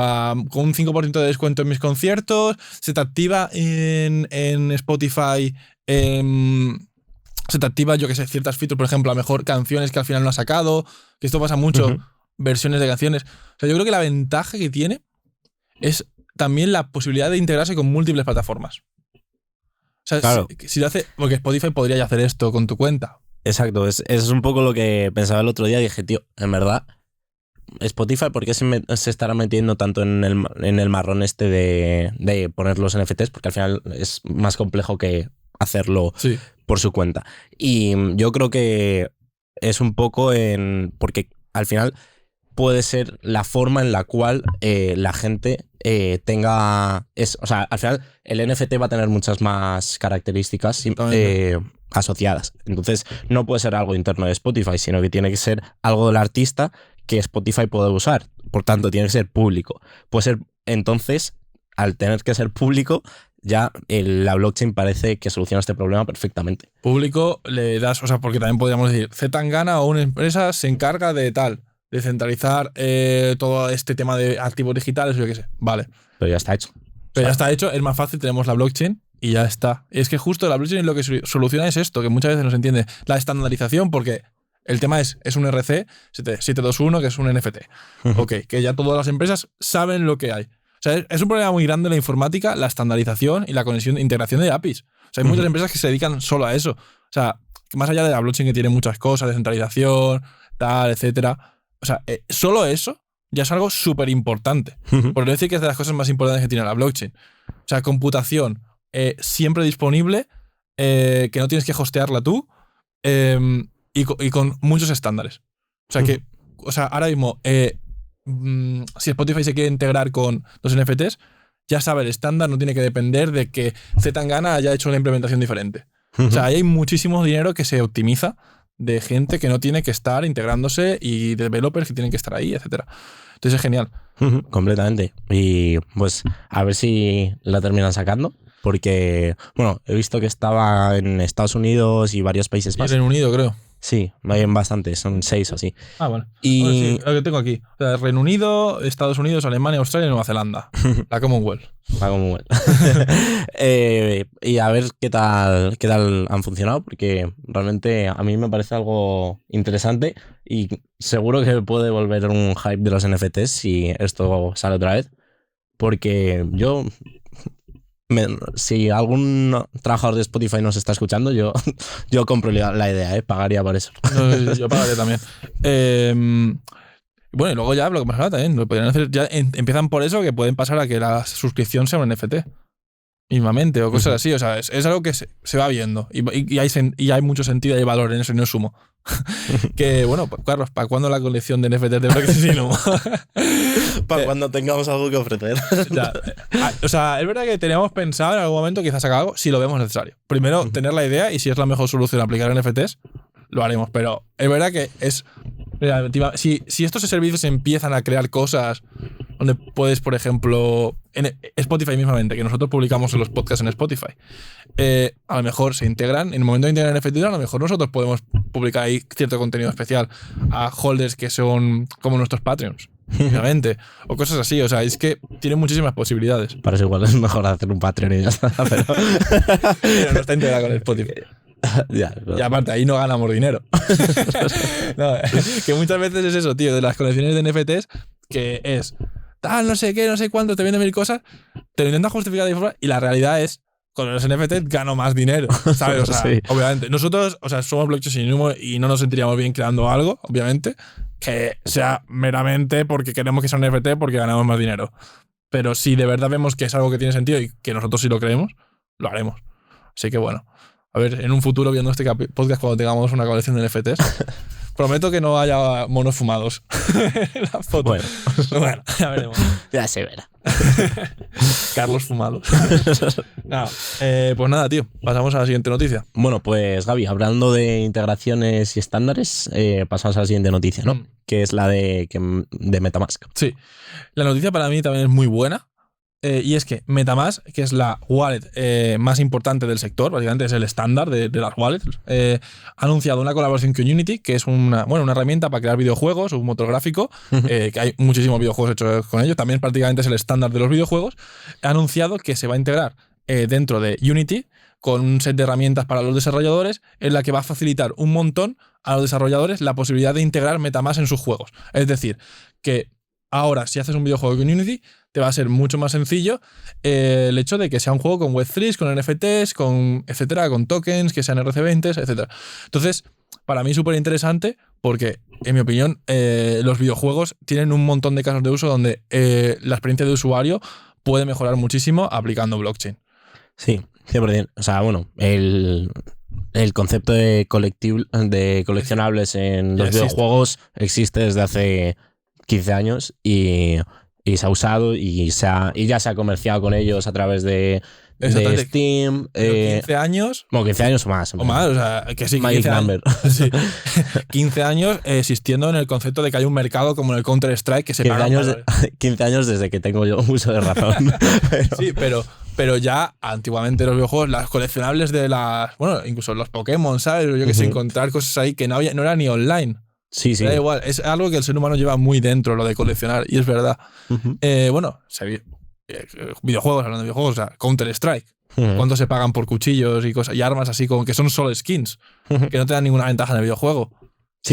con un 5% de descuento en mis conciertos, se te activa en Spotify, se te activa, yo qué sé, ciertas features, por ejemplo, a lo mejor canciones que al final no ha sacado, que esto pasa mucho, versiones de canciones. O sea, yo creo que la ventaja que tiene es también la posibilidad de integrarse con múltiples plataformas. O sea, claro. si lo hace, porque Spotify podría ya hacer esto con tu cuenta. Exacto, es un poco lo que pensaba el otro día. Dije, tío, en verdad, Spotify, ¿por qué se estará metiendo tanto en el marrón este de poner los NFTs? Porque al final es más complejo que hacerlo por su cuenta. Y yo creo que es un poco porque al final puede ser la forma en la cual la gente o sea, al final el NFT va a tener muchas más características asociadas. Entonces no puede ser algo interno de Spotify, sino que tiene que ser algo del artista que Spotify puede usar. Por tanto, tiene que ser público. Puede ser, entonces, al tener que ser público, ya la blockchain parece que soluciona este problema perfectamente. Público le das, o sea, porque también podríamos decir, Zetangana o una empresa se encarga de de centralizar todo este tema de activos digitales o yo qué sé. Vale. Pero ya está hecho. Ya está hecho, es más fácil, tenemos la blockchain y ya está. Es que justo la blockchain lo que soluciona es esto, que muchas veces no se entiende, la estandarización, porque El tema es un RC 721, que es un NFT. Ok, que ya todas las empresas saben lo que hay. O sea, es un problema muy grande la informática, la estandarización y la integración de APIs. O sea, hay muchas empresas que se dedican solo a eso. O sea, más allá de la blockchain que tiene muchas cosas, descentralización, tal, etcétera. O sea, solo eso ya es algo súper importante. Por no decir que es de las cosas más importantes que tiene la blockchain. O sea, computación siempre disponible, que no tienes que hostearla tú, y con muchos estándares. O sea, que ahora mismo, si Spotify se quiere integrar con los NFTs, ya sabe el estándar, no tiene que depender de que Zetangana haya hecho una implementación diferente. O sea, ahí hay muchísimo dinero que se optimiza de gente que no tiene que estar integrándose y developers que tienen que estar ahí, etcétera. Entonces es genial. Completamente. Y pues a ver si la terminan sacando. Porque, bueno, he visto que estaba en Estados Unidos y varios países más. Y Reino Unido, creo. Sí, hay bastantes, son 6 o así. Ah, bueno. Y sí, lo que tengo aquí. O sea, Reino Unido, Estados Unidos, Alemania, Australia y Nueva Zelanda. La Commonwealth. La Commonwealth. Y a ver qué tal han funcionado, porque realmente a mí me parece algo interesante y seguro que puede volver un hype de los NFTs si esto sale otra vez. Porque si algún trabajador de Spotify nos está escuchando, yo compro la idea, pagaría por eso. No, yo pagaría también. Bueno, y luego ya lo que pasará también, lo podrían hacer, ya empiezan por eso, que pueden pasar a que la suscripción sea un NFT mismamente o cosas así. O sea, es algo que se va viendo y hay mucho sentido y hay valor en eso y no es humo. Que bueno, pues, Carlos, ¿para cuándo la colección de NFTs de bloques sin humo? Para cuando tengamos algo que ofrecer. O sea, es verdad que teníamos pensado en algún momento quizás sacar algo si lo vemos necesario. Primero, tener la idea y si es la mejor solución aplicar NFTs, lo haremos. Pero es verdad que es... Si estos servicios empiezan a crear cosas donde puedes, por ejemplo, en Spotify mismamente, que nosotros publicamos los podcasts en Spotify, a lo mejor se integran, en el momento de integrar NFT, a lo mejor nosotros podemos publicar ahí cierto contenido especial a holders que son como nuestros Patreons, obviamente, o cosas así. O sea, es que tiene muchísimas posibilidades. Para eso igual es mejor hacer un Patreon y ya está. Pero no está integrado con Spotify. Y aparte, ahí no ganamos dinero. No, que muchas veces es eso, tío, de las colecciones de NFTs, que es tal, no sé qué, no sé cuánto, te venden 1000 cosas, te lo intentas justificar de forma y la realidad es, con los NFTs gano más dinero, ¿sabes? O sea, sí. Obviamente. Nosotros, o sea, somos blockchain sin humo y no nos sentiríamos bien creando algo, obviamente, que sea meramente porque queremos que sea un NFT porque ganamos más dinero. Pero si de verdad vemos que es algo que tiene sentido y que nosotros sí lo creemos, lo haremos. Así que bueno. A ver, en un futuro, viendo este podcast, cuando tengamos una colección de NFTs, prometo que no haya monos fumados en la foto. Bueno, ya veremos. Ya se verá. Carlos fumados. Pues nada, tío. Pasamos a la siguiente noticia. Bueno, pues Gaby, hablando de integraciones y estándares, pasamos a la siguiente noticia, ¿no? Que es la de MetaMask. Sí. La noticia para mí también es muy buena. Y es que MetaMask, que es la wallet más importante del sector, básicamente es el estándar de las wallets, ha anunciado una colaboración con Unity, que es una herramienta para crear videojuegos, un motor gráfico, que hay muchísimos videojuegos hechos con ello, también prácticamente es el estándar de los videojuegos. Ha anunciado que se va a integrar dentro de Unity con un set de herramientas para los desarrolladores, en la que va a facilitar un montón a los desarrolladores la posibilidad de integrar MetaMask en sus juegos. Es decir, que ahora, si haces un videojuego con Unity, te va a ser mucho más sencillo el hecho de que sea un juego con Web3, con NFTs, con etcétera, con tokens, que sean RC20, etcétera. Entonces, para mí es súper interesante porque, en mi opinión, los videojuegos tienen un montón de casos de uso donde la experiencia de usuario puede mejorar muchísimo aplicando blockchain. Sí, 100%. O sea, bueno, el concepto de coleccionables en los videojuegos existe desde hace 15 años y se ha usado y ya se ha comerciado con ellos a través de Steam. 15 años. Bueno, 15 años o más. O más, o sea, que sí, 15 años, sí, 15 años existiendo en el concepto de que hay un mercado como en el Counter-Strike que se 15 años desde que tengo yo uso de razón. Sí, pero ya antiguamente los videojuegos, las coleccionables de las... Bueno, incluso los Pokémon, ¿sabes? Yo que sé, encontrar cosas ahí que no era ni online. Sí, sí. Da igual, es algo que el ser humano lleva muy dentro, lo de coleccionar, y es verdad. Bueno, videojuegos, hablando de videojuegos, o sea, Counter-Strike. ¿Cuánto se pagan por cuchillos y cosas y armas así como que son solo skins? Que no te dan ninguna ventaja en el videojuego.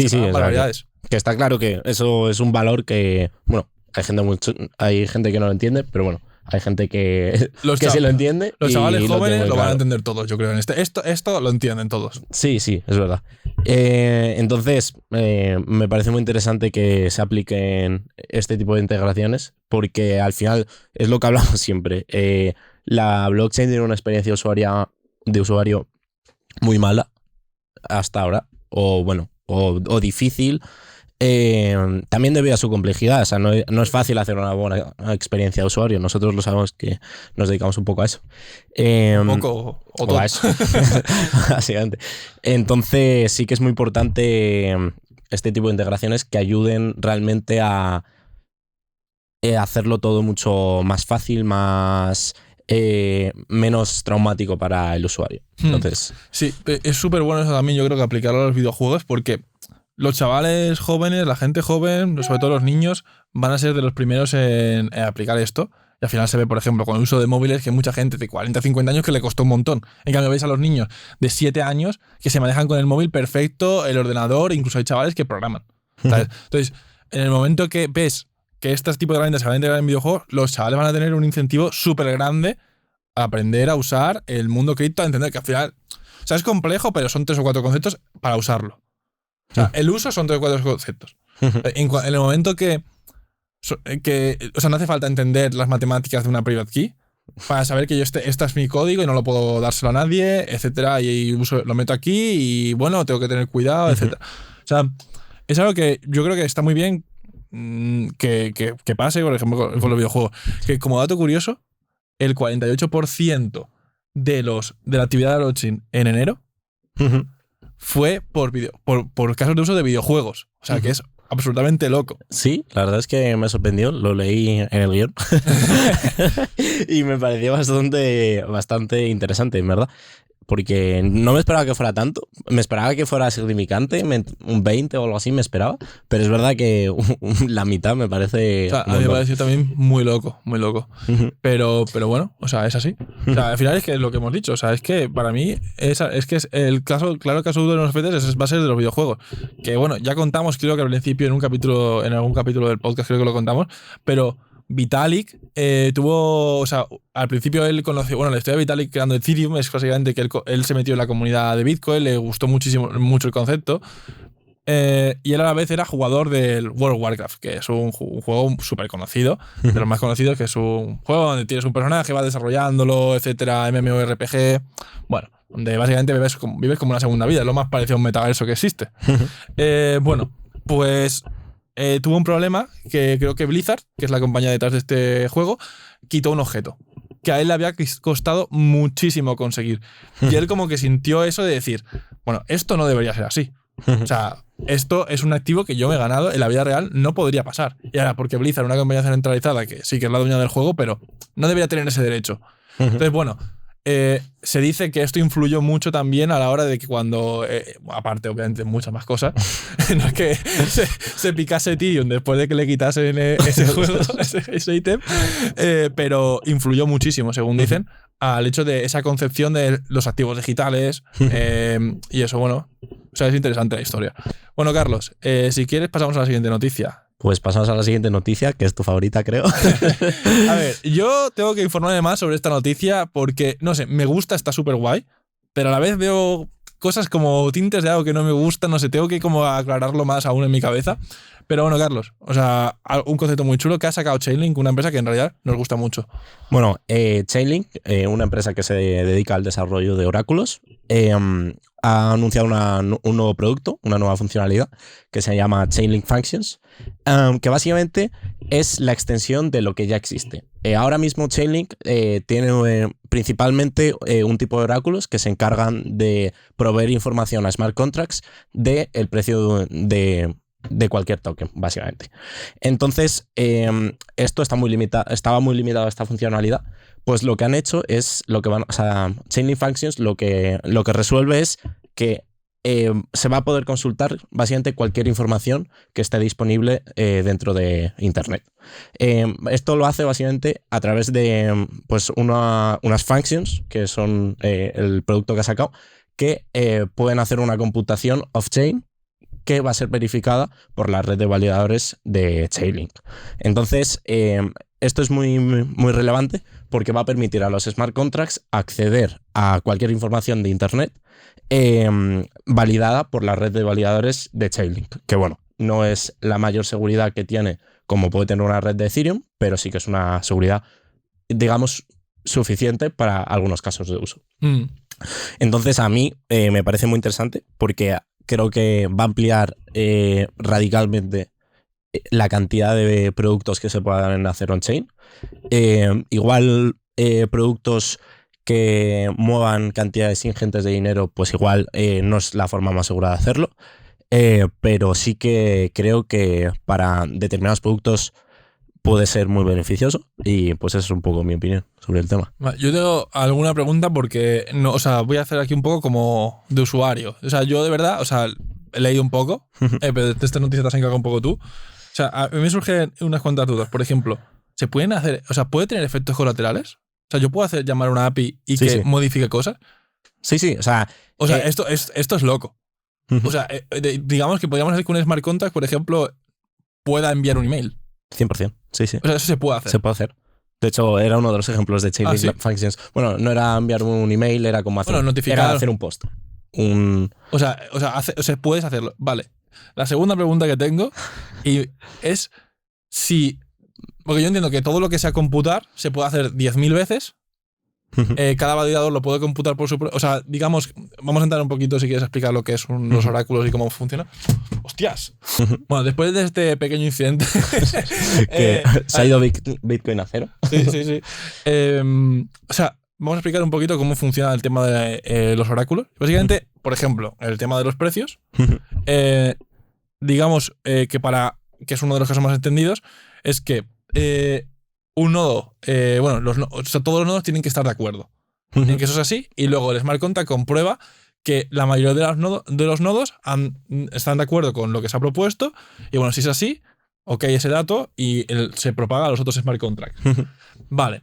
Sí, sí, barbaridades. Que está claro que eso es un valor que, bueno, hay gente que no lo entiende, pero bueno, hay gente que sí lo entiende. Los chavales jóvenes lo van a claro. entender todos, yo creo. Esto lo entienden todos. Sí, sí, es verdad. Entonces, me parece muy interesante que se apliquen este tipo de integraciones, porque al final es lo que hablamos siempre. La blockchain tiene una experiencia de usuario muy mala hasta ahora, o bueno, o difícil. También debido a su complejidad, o sea, no es fácil hacer una buena experiencia de usuario. Nosotros lo sabemos que nos dedicamos un poco a eso. Un poco o todo. A eso, básicamente. Entonces sí que es muy importante este tipo de integraciones que ayuden realmente a hacerlo todo mucho más fácil, menos traumático para el usuario. Entonces, sí, es súper bueno eso también, yo creo que aplicarlo a los videojuegos, porque los chavales jóvenes, la gente joven, sobre todo los niños, van a ser de los primeros en aplicar esto. Y al final se ve, por ejemplo, con el uso de móviles, que hay mucha gente de 40 50 años que le costó un montón. En cambio, veis a los niños de 7 años que se manejan con el móvil perfecto, el ordenador, incluso hay chavales que programan. ¿Sabes? Entonces, en el momento que ves que estos tipos de herramientas se van a integrar en videojuegos, los chavales van a tener un incentivo súper grande a aprender a usar el mundo cripto, a entender que al final, o sea, es complejo, pero son 3 o 4 conceptos para usarlo. O sea, el uso son 3 o 4 conceptos. En el momento que o sea, no hace falta entender las matemáticas de una private key para saber que esta es mi código y no lo puedo dárselo a nadie, etcétera, y lo meto aquí y bueno, tengo que tener cuidado, etcétera. O sea, es algo que yo creo que está muy bien que pase, por ejemplo, con los videojuegos. Que como dato curioso, el 48% de la actividad de blockchain en enero fue por casos de uso de videojuegos. O sea, que es absolutamente loco. Sí, la verdad es que me sorprendió, lo leí en el guión y me pareció bastante interesante, en verdad. Porque no me esperaba que fuera tanto, me esperaba que fuera significante, un 20 o algo así me esperaba, pero es verdad que la mitad me parece... O sea, a mí me pareció también muy loco, muy loco. Pero bueno, o sea, es así. O sea, al final es que es lo que hemos dicho, o sea, es que para mí es que es el claro caso de los FTs va a ser de los videojuegos. Que bueno, ya contamos, creo que al principio en algún capítulo del podcast creo que lo contamos, pero Vitalik tuvo, o sea, al principio él conoció, bueno, la historia de Vitalik creando Ethereum es básicamente que él se metió en la comunidad de Bitcoin, le gustó mucho el concepto, y él a la vez era jugador del World of Warcraft, que es un juego súper conocido, de los más conocidos, que es un juego donde tienes un personaje, vas desarrollándolo, etcétera, MMORPG, bueno, donde básicamente vives como una segunda vida, es lo más parecido a un metaverso que existe. Bueno, pues... tuvo un problema que creo que Blizzard, que es la compañía detrás de este juego, quitó un objeto que a él le había costado muchísimo conseguir. Y él como que sintió eso de decir, bueno, esto no debería ser así. O sea, esto es un activo que yo me he ganado, en la vida real no podría pasar. Y ahora, porque Blizzard, una compañía centralizada, que sí que es la dueña del juego, pero no debería tener ese derecho. Entonces, bueno... se dice que esto influyó mucho también a la hora de que cuando, aparte obviamente muchas más cosas, no es que se picase Ethereum después de que le quitasen ese juego, ese ítem, pero influyó muchísimo, según dicen, al hecho de esa concepción de los activos digitales y eso, bueno, o sea, es interesante la historia. Bueno, Carlos, si quieres pasamos a la siguiente noticia. Pues pasamos a la siguiente noticia, que es tu favorita, creo. A ver, yo tengo que informarme más sobre esta noticia porque, no sé, me gusta, está súper guay, pero a la vez veo cosas como tintes de algo que no me gusta, no sé, tengo que como aclararlo más aún en mi cabeza. Pero bueno, Carlos, o sea, un concepto muy chulo que ha sacado Chainlink, una empresa que en realidad nos gusta mucho. Bueno, Chainlink, una empresa que se dedica al desarrollo de oráculos, ha anunciado un nuevo producto, una nueva funcionalidad que se llama Chainlink Functions, que básicamente es la extensión de lo que ya existe. Ahora mismo Chainlink tiene principalmente un tipo de oráculos que se encargan de proveer información a smart contracts del precio de cualquier token, básicamente. Entonces, esto estaba muy limitado a esta funcionalidad. Pues lo que han hecho es Chainlink Functions lo que resuelve es que se va a poder consultar básicamente cualquier información que esté disponible dentro de Internet. Esto lo hace básicamente a través de pues unas functions, que son el producto que ha sacado, que pueden hacer una computación off-chain que va a ser verificada por la red de validadores de Chainlink. Entonces, esto es muy, muy relevante porque va a permitir a los smart contracts acceder a cualquier información de Internet validada por la red de validadores de Chainlink, que bueno, no es la mayor seguridad que tiene como puede tener una red de Ethereum, pero sí que es una seguridad, digamos, suficiente para algunos casos de uso. Entonces a mí me parece muy interesante porque creo que va a ampliar radicalmente la cantidad de productos que se puedan hacer on-chain. Igual productos que muevan cantidades ingentes de dinero, pues igual no es la forma más segura de hacerlo. Pero sí que creo que para determinados productos puede ser muy beneficioso y pues esa es un poco mi opinión sobre el tema. Yo tengo alguna pregunta porque no, o sea, voy a hacer aquí un poco como de usuario. O sea, yo de verdad, o sea, he leído un poco, pero de esta noticia te has encargado un poco tú. O sea, a mí me surgen unas cuantas dudas. Por ejemplo, ¿se pueden hacer, o sea, puede tener efectos colaterales? O sea, ¿yo puedo llamar a una API y que modifique cosas? Sí, o sea, esto es loco. O sea, digamos que podríamos hacer que un smart contract, por ejemplo, pueda enviar un email. 100%, sí. O sea, eso se puede hacer. Se puede hacer. De hecho, era uno de los ejemplos de Chainlink Functions. Bueno, no era enviar un email, era como hacer, era hacer un post. O sea, puedes hacerlo. Vale. La segunda pregunta que tengo es si... Porque yo entiendo que todo lo que sea computar se puede hacer 10.000 veces. Cada validador lo puede computar por su... O sea, digamos, vamos a entrar un poquito si quieres explicar lo que es los oráculos y cómo funciona. ¡Hostias! Bueno, después de este pequeño incidente... que se ha ido Bitcoin a cero. Sí. O sea, vamos a explicar un poquito cómo funciona el tema de los oráculos. Básicamente, por ejemplo, el tema de los precios. Digamos que es uno de los casos más entendidos, es que un nodo, todos los nodos tienen que estar de acuerdo en que eso es así, y luego el smart contract comprueba que la mayoría de los nodos están de acuerdo con lo que se ha propuesto, y bueno, si es así, ok, ese dato, y se propaga a los otros smart contracts. Vale.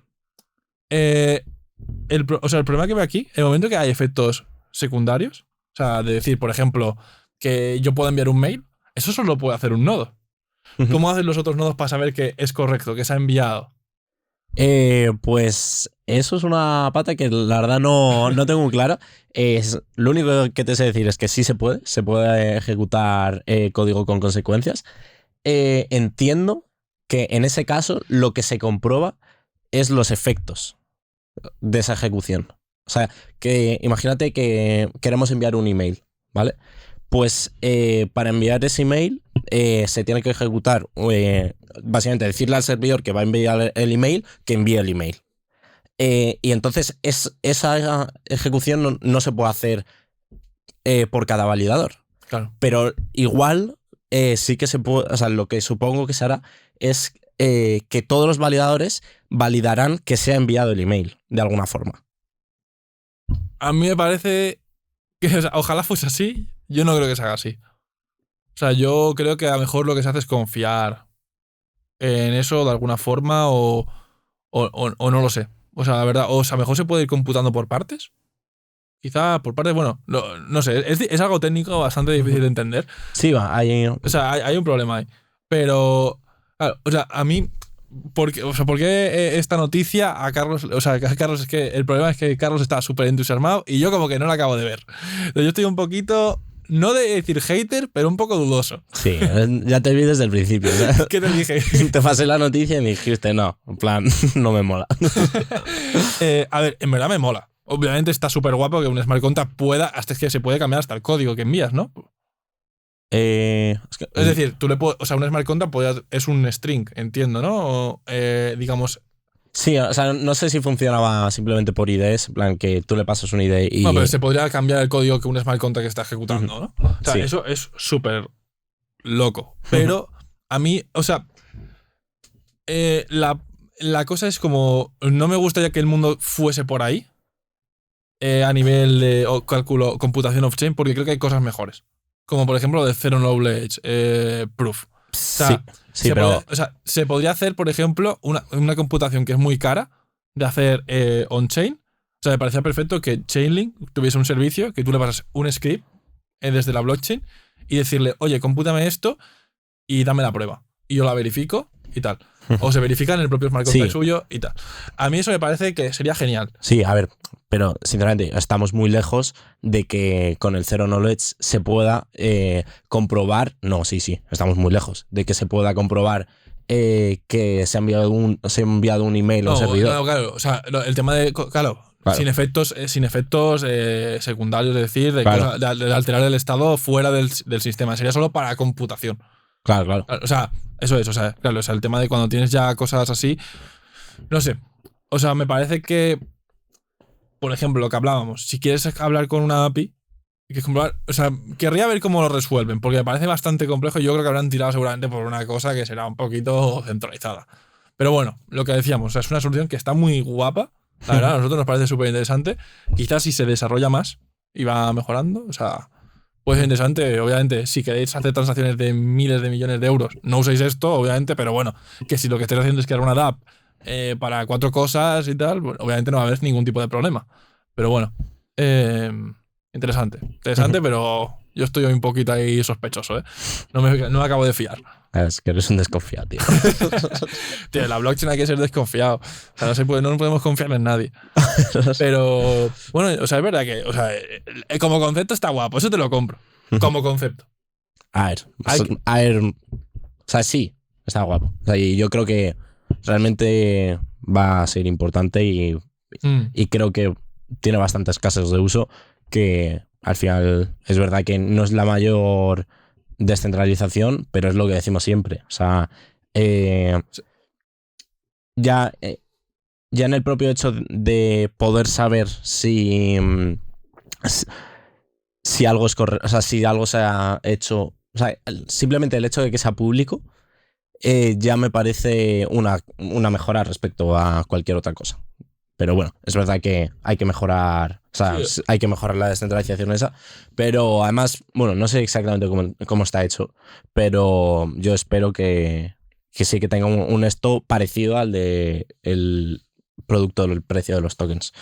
El problema que veo aquí, el momento que hay efectos secundarios, o sea, de decir, por ejemplo, que yo puedo enviar un mail, eso solo lo puede hacer un nodo. ¿Cómo hacen los otros nodos para saber que es correcto, que se ha enviado? Pues eso es una pata que la verdad no tengo muy clara. Lo único que te sé decir es que sí se puede ejecutar código con consecuencias. Entiendo que en ese caso lo que se comprueba es los efectos de esa ejecución. O sea, que imagínate que queremos enviar un email, ¿vale? Pues para enviar ese email se tiene que ejecutar, básicamente decirle al servidor que va a enviar el email, que envíe el email. Y entonces esa ejecución no se puede hacer por cada validador. Claro. Pero igual sí que se puede, o sea, lo que supongo que se hará es que todos los validadores validarán que se ha enviado el email, de alguna forma. A mí me parece que, o sea, ojalá fuese así. Yo no creo que se haga así. O sea, yo creo que a lo mejor lo que se hace es confiar en eso de alguna forma o no lo sé. O sea, la verdad, o sea, a lo mejor se puede ir computando por partes. Quizá por partes, bueno, no sé, es algo técnico bastante difícil de entender. Sí, o sea, hay un problema ahí. Pero, claro, o sea, a mí, ¿por qué esta noticia a Carlos? O sea, a Carlos es que el problema es que Carlos está súper entusiasmado y yo como que no la acabo de ver. Yo estoy un poquito... No de decir hater, pero un poco dudoso. Sí, ya te vi desde el principio. ¿Sabes? ¿Qué te dije? Te pasé la noticia y me dijiste, no, en plan, no me mola. A ver, en verdad me mola. Obviamente está súper guapo que un smart contract pueda, hasta es que se puede cambiar hasta el código que envías, ¿no? Es decir, tú le puedes, o sea, un smart contract es un string, entiendo, ¿no? O, digamos... Sí, o sea, no sé si funcionaba simplemente por IDs, en plan que tú le pasas un ID y... No, pero se podría cambiar el código que un smart contract está ejecutando, ¿no? O sea, eso es súper loco. Pero a mí, o sea, la cosa es como, no me gustaría que el mundo fuese por ahí a nivel de cálculo, computación off-chain, porque creo que hay cosas mejores. Como por ejemplo de Zero Knowledge Proof. O sea, se podría hacer, por ejemplo, una computación que es muy cara de hacer on-chain. O sea, me parecía perfecto que Chainlink tuviese un servicio que tú le pasas un script desde la blockchain y decirle, oye, compútame esto y dame la prueba. Y yo la verifico y tal. O se verifica en el propio smart contract suyo y tal. A mí eso me parece que sería genial. Sí, a ver, pero sinceramente estamos muy lejos de que con el Zero Knowledge se pueda comprobar. No, sí, estamos muy lejos de que se pueda comprobar que se ha enviado un email a un servidor. No, claro, o sea, el tema de. Claro. Sin efectos secundarios, es decir, de alterar el estado fuera del sistema. Sería solo para computación. Claro. O sea, eso es. O sea, claro, el tema de cuando tienes ya cosas así. No sé. O sea, me parece que. Por ejemplo, lo que hablábamos. Si quieres hablar con una API, hay que comprobar. O sea, querría ver cómo lo resuelven, porque me parece bastante complejo y yo creo que habrán tirado seguramente por una cosa que será un poquito centralizada. Pero bueno, lo que decíamos, o sea, es una solución que está muy guapa. La verdad, a nosotros nos parece súper interesante. Quizás si se desarrolla más y va mejorando, o sea, puede ser interesante. Obviamente, si queréis hacer transacciones de miles de millones de euros, no uséis esto, obviamente, pero bueno, que si lo que estáis haciendo es crear una DApp para 4 cosas y tal, bueno, obviamente no va a haber ningún tipo de problema. Pero bueno, interesante, pero yo estoy un poquito ahí sospechoso, ¿eh? No me acabo de fiar. Es que eres un desconfiado, tío. Tío, en la blockchain hay que ser desconfiado. O sea, no podemos confiar en nadie. Pero, bueno, o sea, es verdad que, o sea, como concepto está guapo, eso te lo compro. Como concepto. A ver, o sea, sí, está guapo. O sea, y yo creo que realmente va a ser importante y creo que tiene bastantes casos de uso que al final es verdad que no es la mayor descentralización, pero es lo que decimos siempre. O sea, ya en el propio hecho de poder saber si algo es correcto, o sea, si algo se ha hecho, o sea, simplemente el hecho de que sea público ya me parece una mejora respecto a cualquier otra cosa. Pero bueno, es verdad que hay que mejorar, o sea, hay que mejorar la descentralización esa, pero además, bueno, no sé exactamente cómo está hecho, pero yo espero que sí que tenga un esto parecido al de el producto del precio de los tokens.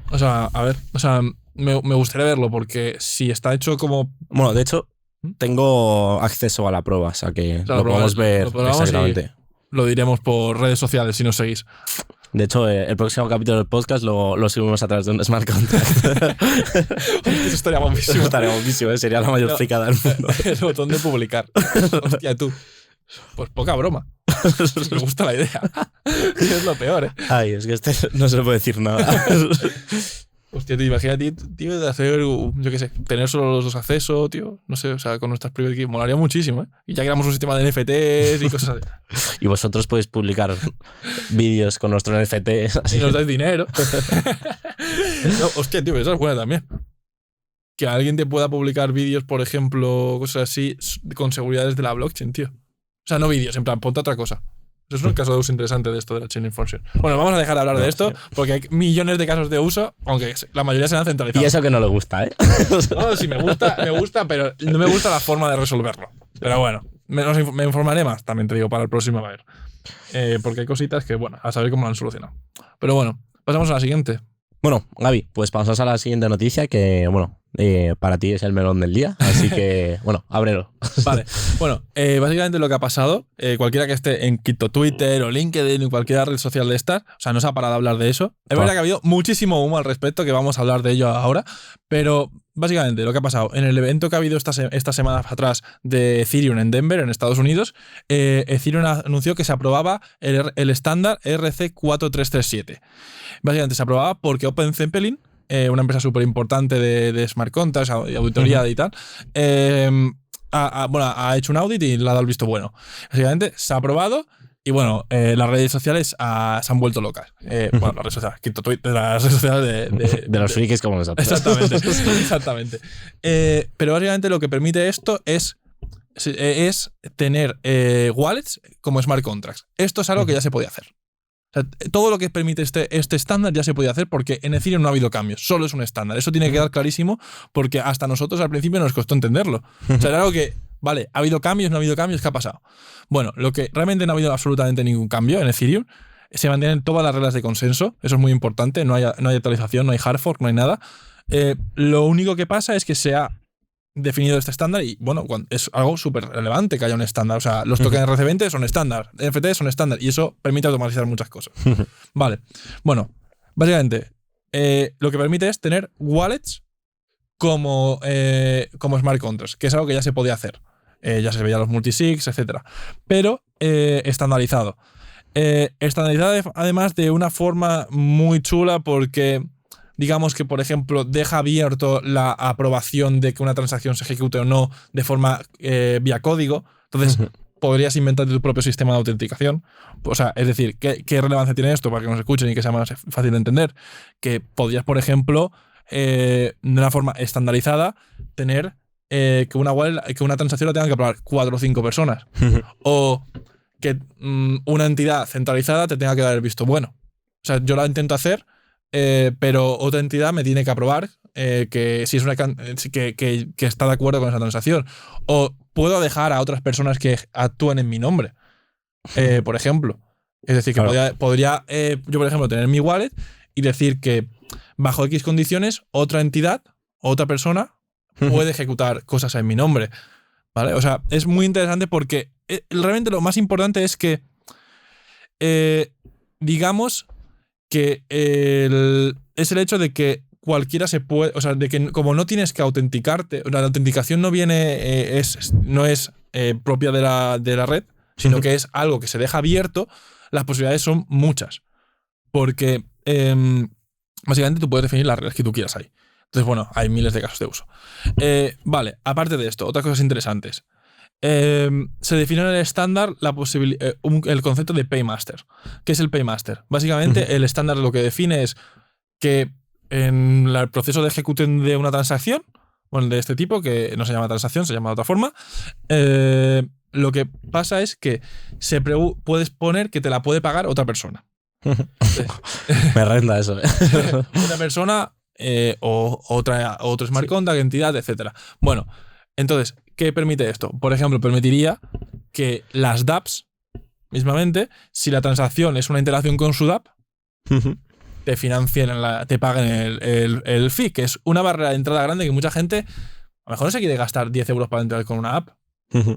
O sea, a ver, o sea, me gustaría verlo porque si está hecho como... Bueno, de hecho, tengo acceso a la prueba, o sea que lo podemos ver exactamente. Lo diremos por redes sociales si nos seguís. De hecho, el próximo capítulo del podcast lo subimos a través de un smart contract. Eso estaría bombísimo. Eso estaría bombísimo, sería la mayor fricada del mundo. El botón de publicar. Hostia, tú. Pues poca broma. Me gusta la idea. Es lo peor, ¿eh? Ay, es que no se le puede decir nada. Hostia, tío, imagínate, tío, de hacer, yo qué sé, tener solo los dos accesos, tío. No sé, o sea, con nuestras private keys molaría muchísimo, ¿eh? Y ya creamos un sistema de NFTs y cosas así. Y vosotros podéis publicar vídeos con nuestro NFT. Y nos dais dinero. No, hostia, tío, esa es buena también. Que alguien te pueda publicar vídeos, por ejemplo, cosas así, con seguridades de la blockchain, tío. O sea, no vídeos, en plan, ponte otra cosa. Eso es un caso de uso interesante de esto de la chain information. Bueno, vamos a dejar de hablar de esto porque hay millones de casos de uso, aunque la mayoría serán centralizados. Y eso que no le gusta, ¿eh? No, sí, me gusta, pero no me gusta la forma de resolverlo. Pero bueno, me informaré más, también te digo, para el próximo a ver. Porque hay cositas que, bueno, a saber cómo lo han solucionado. Pero bueno, pasamos a la siguiente. Bueno, Gaby, pues pasamos a la siguiente noticia que, bueno, para ti es el melón del día, así que, bueno, ábrelo. Vale, bueno, básicamente lo que ha pasado, cualquiera que esté en Twitter o LinkedIn o cualquier red social de estas, o sea, no se ha parado a hablar de eso. Es verdad que ha habido muchísimo humo al respecto, que vamos a hablar de ello ahora, pero básicamente lo que ha pasado, en el evento que ha habido estas semanas atrás de Ethereum en Denver, en Estados Unidos, Ethereum anunció que se aprobaba el estándar ERC-4337. Básicamente se aprobaba porque Open Zeppelin, una empresa súper importante de smart contracts, auditoría y tal, ha hecho un audit y le ha dado el visto bueno. Básicamente se ha aprobado y bueno, las redes sociales se han vuelto locas. Bueno, las redes sociales, las redes sociales de los frikis como nosotros. Exactamente. Pero básicamente lo que permite esto es tener wallets como smart contracts. Esto es algo que ya se podía hacer. O sea, todo lo que permite este estándar ya se podía hacer porque en Ethereum no ha habido cambios, solo es un estándar. Eso tiene que quedar clarísimo porque hasta nosotros al principio nos costó entenderlo. O sea, era algo que, vale, ¿ha habido cambios? ¿No ha habido cambios? ¿Qué ha pasado? Bueno, lo que realmente no ha habido absolutamente ningún cambio en Ethereum, se mantienen todas las reglas de consenso, eso es muy importante, no hay actualización, no hay hard fork, no hay nada. Lo único que pasa es que se ha definido este estándar y, bueno, es algo súper relevante que haya un estándar. O sea, los tokens RC20 son estándar, NFT son estándar y eso permite automatizar muchas cosas. Vale. Bueno, básicamente, lo que permite es tener wallets como smart contracts, que es algo que ya se podía hacer. Ya se veía los multisigs, etc. Pero estandarizado. Estandarizado además de una forma muy chula porque digamos que, por ejemplo, deja abierto la aprobación de que una transacción se ejecute o no de forma vía código. Entonces, podrías inventarte tu propio sistema de autenticación. O sea, es decir, ¿qué relevancia tiene esto para que nos escuchen y que sea más fácil de entender? Que podrías, por ejemplo, de una forma estandarizada, tener que una transacción la tengan que aprobar 4 o 5 personas. O que una entidad centralizada te tenga que dar el visto bueno. O sea, yo la intento hacer, pero otra entidad me tiene que aprobar que si es que está de acuerdo con esa transacción. O puedo dejar a otras personas que actúen en mi nombre, por ejemplo. Es decir, que claro, podría yo, por ejemplo, tener mi wallet y decir que bajo X condiciones otra entidad, otra persona puede ejecutar cosas en mi nombre. ¿Vale? O sea, es muy interesante porque realmente lo más importante es que digamos que es el hecho de que cualquiera se puede, o sea, de que como no tienes que autenticarte, la autenticación no viene, no es propia de la red, sino que es algo que se deja abierto, las posibilidades son muchas. Porque básicamente tú puedes definir las reglas que tú quieras ahí. Entonces, bueno, hay miles de casos de uso. Vale, aparte de esto, otras cosas interesantes. Se define en el estándar el concepto de Paymaster. ¿Qué es el Paymaster? Básicamente, el estándar lo que define es que en el proceso de ejecución de una transacción, bueno, de este tipo, que no se llama transacción, se llama de otra forma, lo que pasa es que puedes poner que te la puede pagar otra persona. Me renta eso. Otra persona o otro smart contract, entidad, etc. Bueno, entonces, ¿qué permite esto? Por ejemplo, permitiría que las dApps, mismamente, si la transacción es una interacción con su dApp, te financien, te paguen el fee, que es una barrera de entrada grande que mucha gente a lo mejor no se quiere gastar 10 euros para entrar con una app.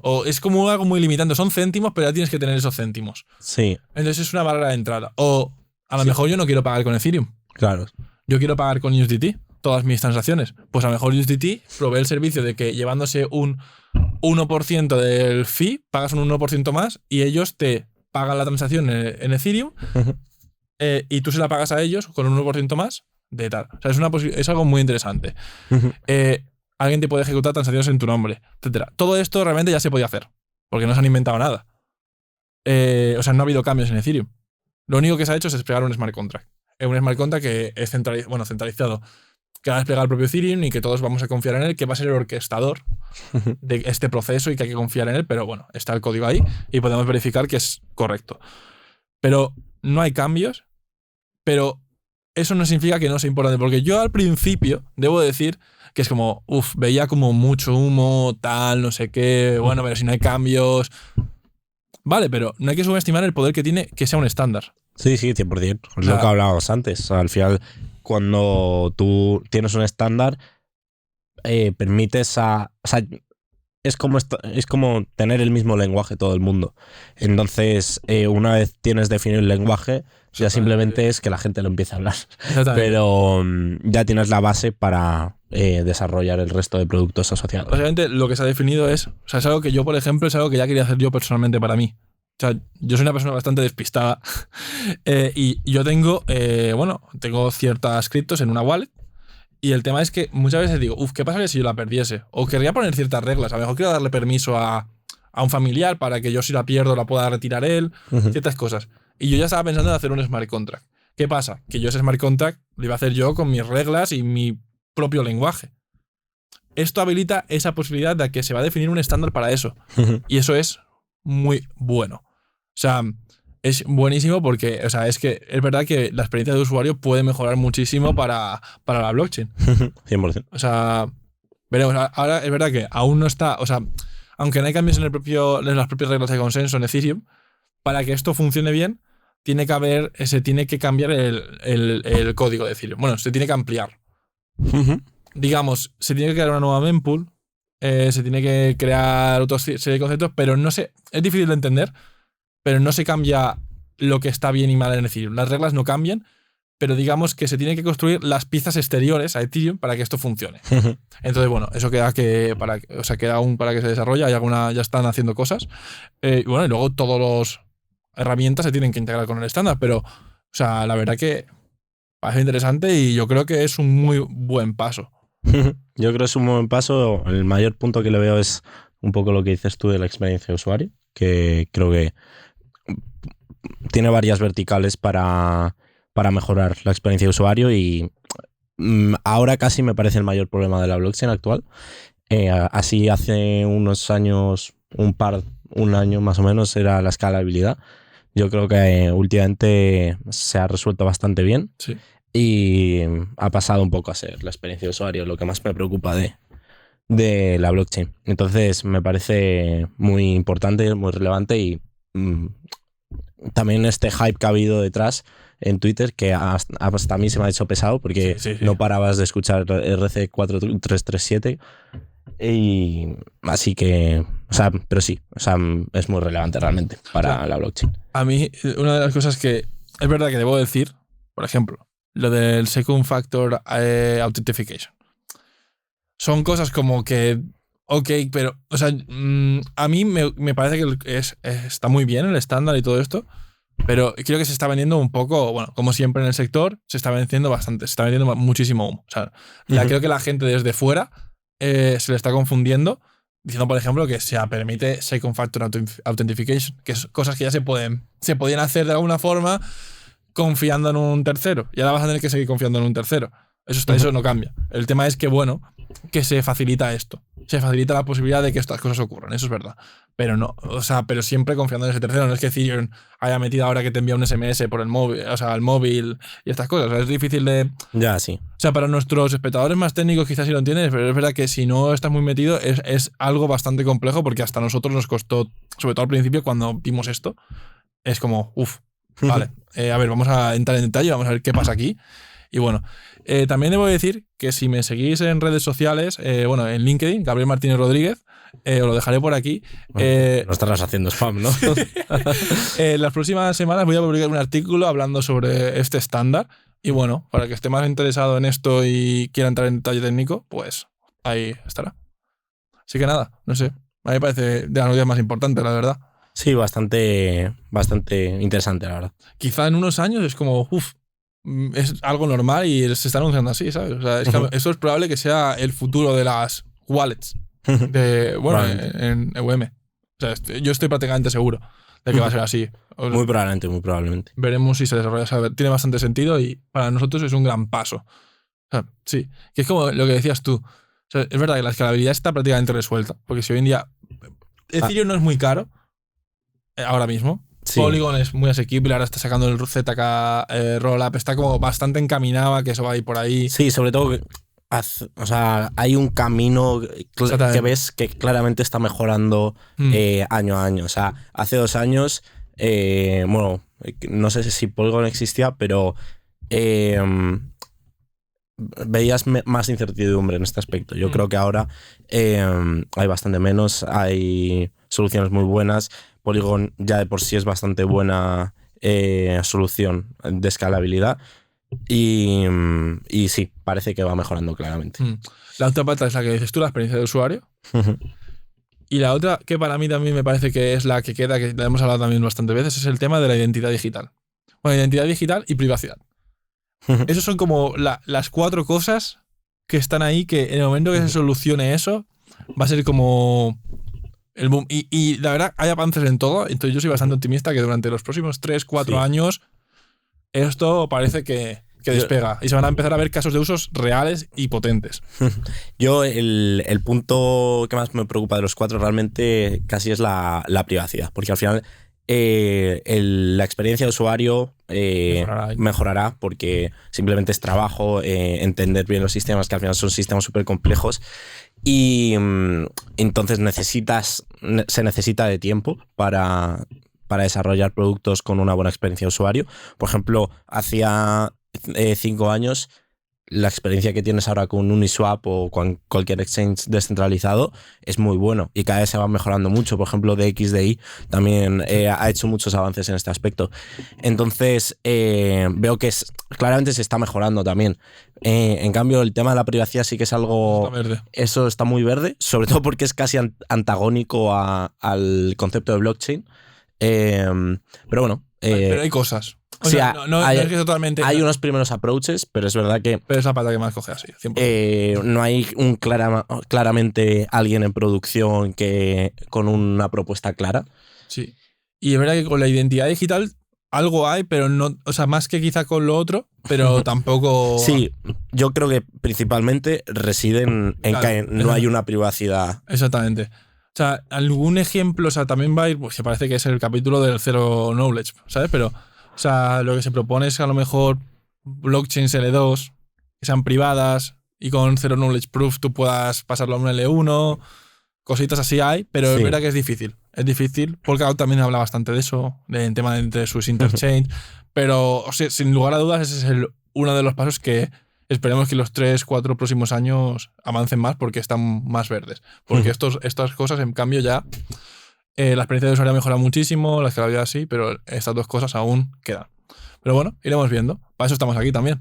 O es como algo muy limitante. Son céntimos, pero ya tienes que tener esos céntimos. Sí. Entonces es una barrera de entrada. O a lo mejor yo no quiero pagar con Ethereum. Claro. Yo quiero pagar con USDT todas mis transacciones. Pues a lo mejor USDT provee el servicio de que llevándose un 1% del fee, pagas un 1% más y ellos te pagan la transacción en Ethereum y tú se la pagas a ellos con un 1% más de tal. O sea, es algo muy interesante. Alguien te puede ejecutar transacciones en tu nombre, etc. Todo esto realmente ya se podía hacer, porque no se han inventado nada. O sea, no ha habido cambios en Ethereum. Lo único que se ha hecho es desplegar un smart contract. Un smart contract que es centralizado, que va a desplegar el propio Ethereum y que todos vamos a confiar en él, que va a ser el orquestador de este proceso y que hay que confiar en él, pero bueno, está el código ahí y podemos verificar que es correcto. Pero no hay cambios, pero eso no significa que no sea importante, porque yo al principio, debo decir, que es como, veía como mucho humo, tal, no sé qué, bueno, pero si no hay cambios... Vale, pero no hay que subestimar el poder que tiene que sea un estándar. Sí, 100%. Es lo que hablábamos antes. O sea, al final, cuando tú tienes un estándar, permites a... O sea, es como tener el mismo lenguaje todo el mundo. Entonces, una vez tienes definido el lenguaje, ya simplemente es que la gente lo empiece a hablar. Pero ya tienes la base para desarrollar el resto de productos asociados. Básicamente, lo que se ha definido es algo que yo, por ejemplo, es algo que ya quería hacer yo personalmente para mí. O sea, yo soy una persona bastante despistada y yo tengo ciertas criptos en una wallet. Y el tema es que muchas veces digo, ¿qué pasaría si yo la perdiese? O querría poner ciertas reglas. A lo mejor quiero darle permiso a un familiar para que yo, si la pierdo, la pueda retirar él. Ciertas cosas. Y yo ya estaba pensando en hacer un smart contract. ¿Qué pasa? Que yo ese smart contract lo iba a hacer yo con mis reglas y mi propio lenguaje. Esto habilita esa posibilidad de que se va a definir un estándar para eso. Y eso es muy bueno. O sea, es buenísimo porque, o sea, es que es verdad que la experiencia de usuario puede mejorar muchísimo para la blockchain. 100%. O sea, veremos. Ahora es verdad que aún no está, o sea, aunque no hay cambios en las propias reglas de consenso en Ethereum, para que esto funcione bien, se tiene que cambiar el código de Ethereum. Bueno, se tiene que ampliar. Digamos, se tiene que crear una nueva mempool se tiene que crear otra serie de conceptos, pero no sé, es difícil de entender, pero no se cambia lo que está bien y mal en Ethereum. Las reglas no cambian, pero digamos que se tienen que construir las piezas exteriores a Ethereum para que esto funcione. Entonces, bueno, eso queda queda aún para que se desarrolle. Ya están haciendo cosas. Y bueno, y luego todas las herramientas se tienen que integrar con el estándar, pero, o sea, la verdad que parece interesante y yo creo que es un muy buen paso. Yo creo que es un buen paso. El mayor punto que le veo es un poco lo que dices tú de la experiencia de usuario, que creo que tiene varias verticales para mejorar la experiencia de usuario y ahora casi me parece el mayor problema de la blockchain actual. Así hace unos años, un año más o menos, era la escalabilidad. Yo creo que últimamente se ha resuelto bastante bien. Sí. Y ha pasado un poco a ser la experiencia de usuario lo que más me preocupa de la blockchain. Entonces me parece muy importante, muy relevante y también este hype que ha habido detrás en Twitter, que hasta a mí se me ha hecho pesado porque Sí. no parabas de escuchar RC4337 y así que, o sea, pero sí, o sea, es muy relevante realmente para la blockchain. A mí, una de las cosas que es verdad que debo decir, por ejemplo, lo del Second Factor Authentication. Son cosas como que, ok, pero, o sea, a mí me parece que está muy bien el estándar y todo esto, pero creo que se está vendiendo un poco, bueno, como siempre en el sector, se está vendiendo bastante, se está vendiendo muchísimo humo. O sea, creo que la gente desde fuera se le está confundiendo, diciendo, por ejemplo, que se permite Second Factor Authentication, que es cosas que ya se podían hacer de alguna forma confiando en un tercero. Y ahora vas a tener que seguir confiando en un tercero. Eso no cambia. El tema es que, bueno, que se facilita esto. Se facilita la posibilidad de que estas cosas ocurran. Eso es verdad. Pero no, o sea, pero siempre confiando en ese tercero. No es que Ethereum haya metido ahora que te envía un SMS por el móvil, o sea, al móvil y estas cosas. O sea, es difícil de... Ya, sí. O sea, para nuestros espectadores más técnicos quizás sí lo entienden, pero es verdad que si no estás muy metido es algo bastante complejo porque hasta a nosotros nos costó, sobre todo al principio cuando vimos esto, es como, vale, a ver, vamos a entrar en detalle, vamos a ver qué pasa aquí. Y bueno, también debo decir que si me seguís en redes sociales, bueno, en LinkedIn, Gabriel Martínez Rodríguez, os lo dejaré por aquí. No estarás haciendo spam, ¿no? Las próximas semanas voy a publicar un artículo hablando sobre este estándar. Y bueno, para el que esté más interesado en esto y quiera entrar en detalle técnico, pues ahí estará. Así que nada, no sé. A mí me parece de las noticias más importantes, la verdad. Sí, bastante interesante, la verdad. Quizá en unos años es como, es algo normal y se está anunciando así, ¿sabes? O sea, es que eso es probable que sea el futuro de las wallets en EVM. O sea, yo estoy prácticamente seguro de que va a ser así. Muy probablemente. Veremos si se desarrolla. O sea, tiene bastante sentido y para nosotros es un gran paso. O sea, sí, que es como lo que decías tú. O sea, es verdad que la escalabilidad está prácticamente resuelta, porque si hoy en día Ethereum no es muy caro ahora mismo. Sí. Polygon es muy asequible, ahora está sacando el ZK Rollup, está como bastante encaminado a que eso va a ir por ahí. Sí, sobre todo que o sea, hay un camino que ves que claramente está mejorando año a año. O sea, hace 2 años, bueno, no sé si Polygon existía, pero veías más incertidumbre en este aspecto. Yo creo que ahora hay bastante menos, hay soluciones muy buenas. Polygon ya de por sí es bastante buena solución de escalabilidad y sí, parece que va mejorando claramente. La otra pata es la que dices tú, la experiencia de usuario. Y la otra, que para mí también me parece que es la que queda, que la hemos hablado también bastantes veces, es el tema de la identidad digital. Bueno, identidad digital y privacidad. Esas son como las 4 cosas que están ahí, que en el momento que se solucione eso, va a ser como el boom. Y la verdad, hay avances en todo, entonces yo soy bastante optimista que durante los próximos 3-4 años esto parece que despega y se van a empezar a ver casos de usos reales y potentes. Yo el punto que más me preocupa de los 4 realmente casi es la privacidad, porque al final la experiencia de usuario mejorará porque simplemente es trabajo, entender bien los sistemas, que al final son sistemas súper complejos y entonces se necesita de tiempo para desarrollar productos con una buena experiencia de usuario. Por ejemplo, hacía 5 años la experiencia que tienes ahora con Uniswap o con cualquier exchange descentralizado es muy bueno y cada vez se va mejorando mucho. Por ejemplo, DXDI también ha hecho muchos avances en este aspecto. Entonces, veo que claramente se está mejorando también. En cambio, el tema de la privacidad sí que es algo... Está verde. Eso está muy verde, sobre todo porque es casi antagónico al concepto de blockchain. Pero bueno... pero hay cosas. O sí, sea, no es que totalmente... Hay unos primeros approaches, pero es verdad que... Pero es la pata que más coge así, 100%. No hay claramente alguien en producción que con una propuesta clara. Sí. Y es verdad que con la identidad digital algo hay, pero no... O sea, más que quizá con lo otro, pero tampoco... Sí, yo creo que principalmente residen en que no hay una privacidad. Exactamente. O sea, algún ejemplo, o sea, también va a ir, pues se parece que es el capítulo del Zero Knowledge, ¿sabes? Pero, o sea, lo que se propone es que a lo mejor blockchains L2 que sean privadas y con Zero Knowledge Proof tú puedas pasarlo a un L1, cositas así hay, pero Sí. es verdad que es difícil. Es difícil. Polkadot también habla bastante de eso, en tema de entre sus interchange, pero, o sea, sin lugar a dudas, ese es uno de los pasos que esperemos que los 3-4 próximos años avancen más porque están más verdes. Porque estas cosas, en cambio, ya la experiencia de usuario mejora muchísimo, la escalabilidad sí, pero estas dos cosas aún quedan. Pero bueno, iremos viendo. Para eso estamos aquí también.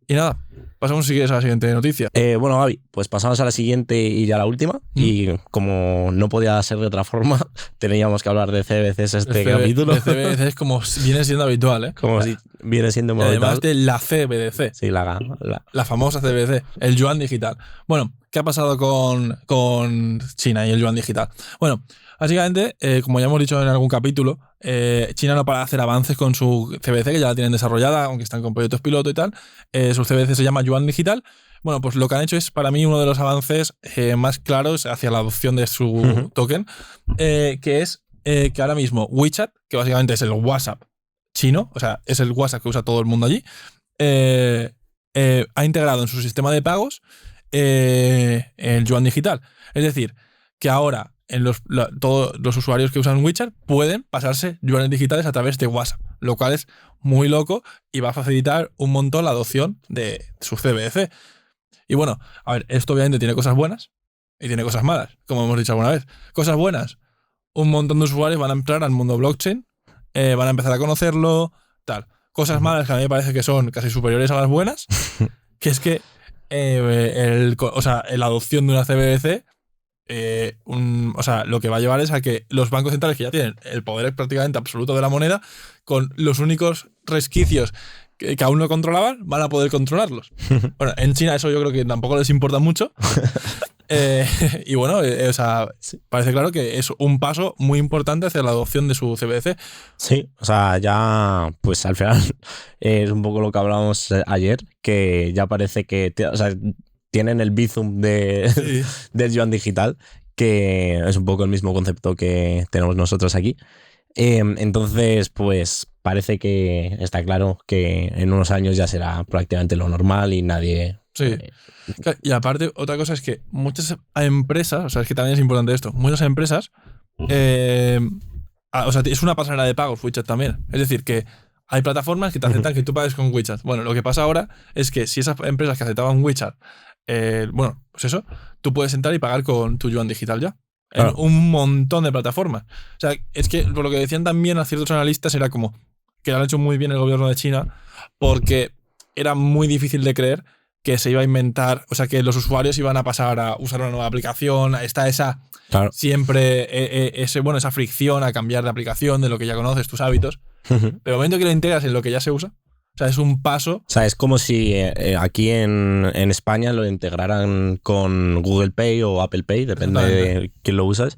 Y nada, pasamos si quieres a la siguiente noticia. Bueno, Gaby, pues pasamos a la siguiente y ya la última. Y como no podía ser de otra forma, teníamos que hablar de CBDCs este capítulo. De CBDCs como viene siendo habitual, ¿eh? Como si viene siendo muy habitual. Además de la CBDC. Sí, la famosa CBDC, el yuan digital. Bueno, ¿qué ha pasado con China y el yuan digital? Bueno, básicamente, como ya hemos dicho en algún capítulo, China no para de hacer avances con su CBDC, que ya la tienen desarrollada, aunque están con proyectos piloto y tal. Su CBDC se llama yuan digital. Bueno, pues lo que han hecho es, para mí, uno de los avances más claros hacia la adopción de su token, que es que ahora mismo WeChat, que básicamente es el WhatsApp chino, o sea, es el WhatsApp que usa todo el mundo allí, ha integrado en su sistema de pagos el yuan digital. Es decir, que ahora todos los usuarios que usan WeChat pueden pasarse yuanes digitales a través de WhatsApp, lo cual es muy loco y va a facilitar un montón la adopción de su CBDC. Y bueno, a ver, esto obviamente tiene cosas buenas y tiene cosas malas, como hemos dicho alguna vez. Cosas buenas, un montón de usuarios van a entrar al mundo blockchain, van a empezar a conocerlo, tal. Cosas malas que a mí me parece que son casi superiores a las buenas, que es que la adopción de una CBDC, lo que va a llevar es a que los bancos centrales, que ya tienen el poder prácticamente absoluto de la moneda, con los únicos resquicios que aún no controlaban, van a poder controlarlos. Bueno, en China eso yo creo que tampoco les importa mucho. Y bueno, parece claro que es un paso muy importante hacia la adopción de su CBDC. Sí, o sea, ya pues al final es un poco lo que hablábamos ayer, que ya parece que tienen el Bizum del yuan digital, que es un poco el mismo concepto que tenemos nosotros aquí. Entonces, pues parece que está claro que en unos años ya será prácticamente lo normal y nadie... Sí. Y aparte, otra cosa es que muchas empresas, o sea, es que también es importante esto, muchas empresas, es una pasarela de pagos WeChat también. Es decir, que hay plataformas que te aceptan que tú pagues con WeChat. Bueno, lo que pasa ahora es que si esas empresas que aceptaban WeChat, pues eso, tú puedes entrar y pagar con tu yuan digital ya. En un montón de plataformas. O sea, es que por lo que decían también a ciertos analistas era como que lo han hecho muy bien el gobierno de China porque era muy difícil de creer que se iba a inventar, o sea, que los usuarios iban a pasar a usar una nueva aplicación, está siempre esa fricción a cambiar de aplicación de lo que ya conoces, tus hábitos. Pero el momento que lo integras en lo que ya se usa, o sea, es un paso. O sea, es como si aquí en España lo integraran con Google Pay o Apple Pay, depende de quién lo uses,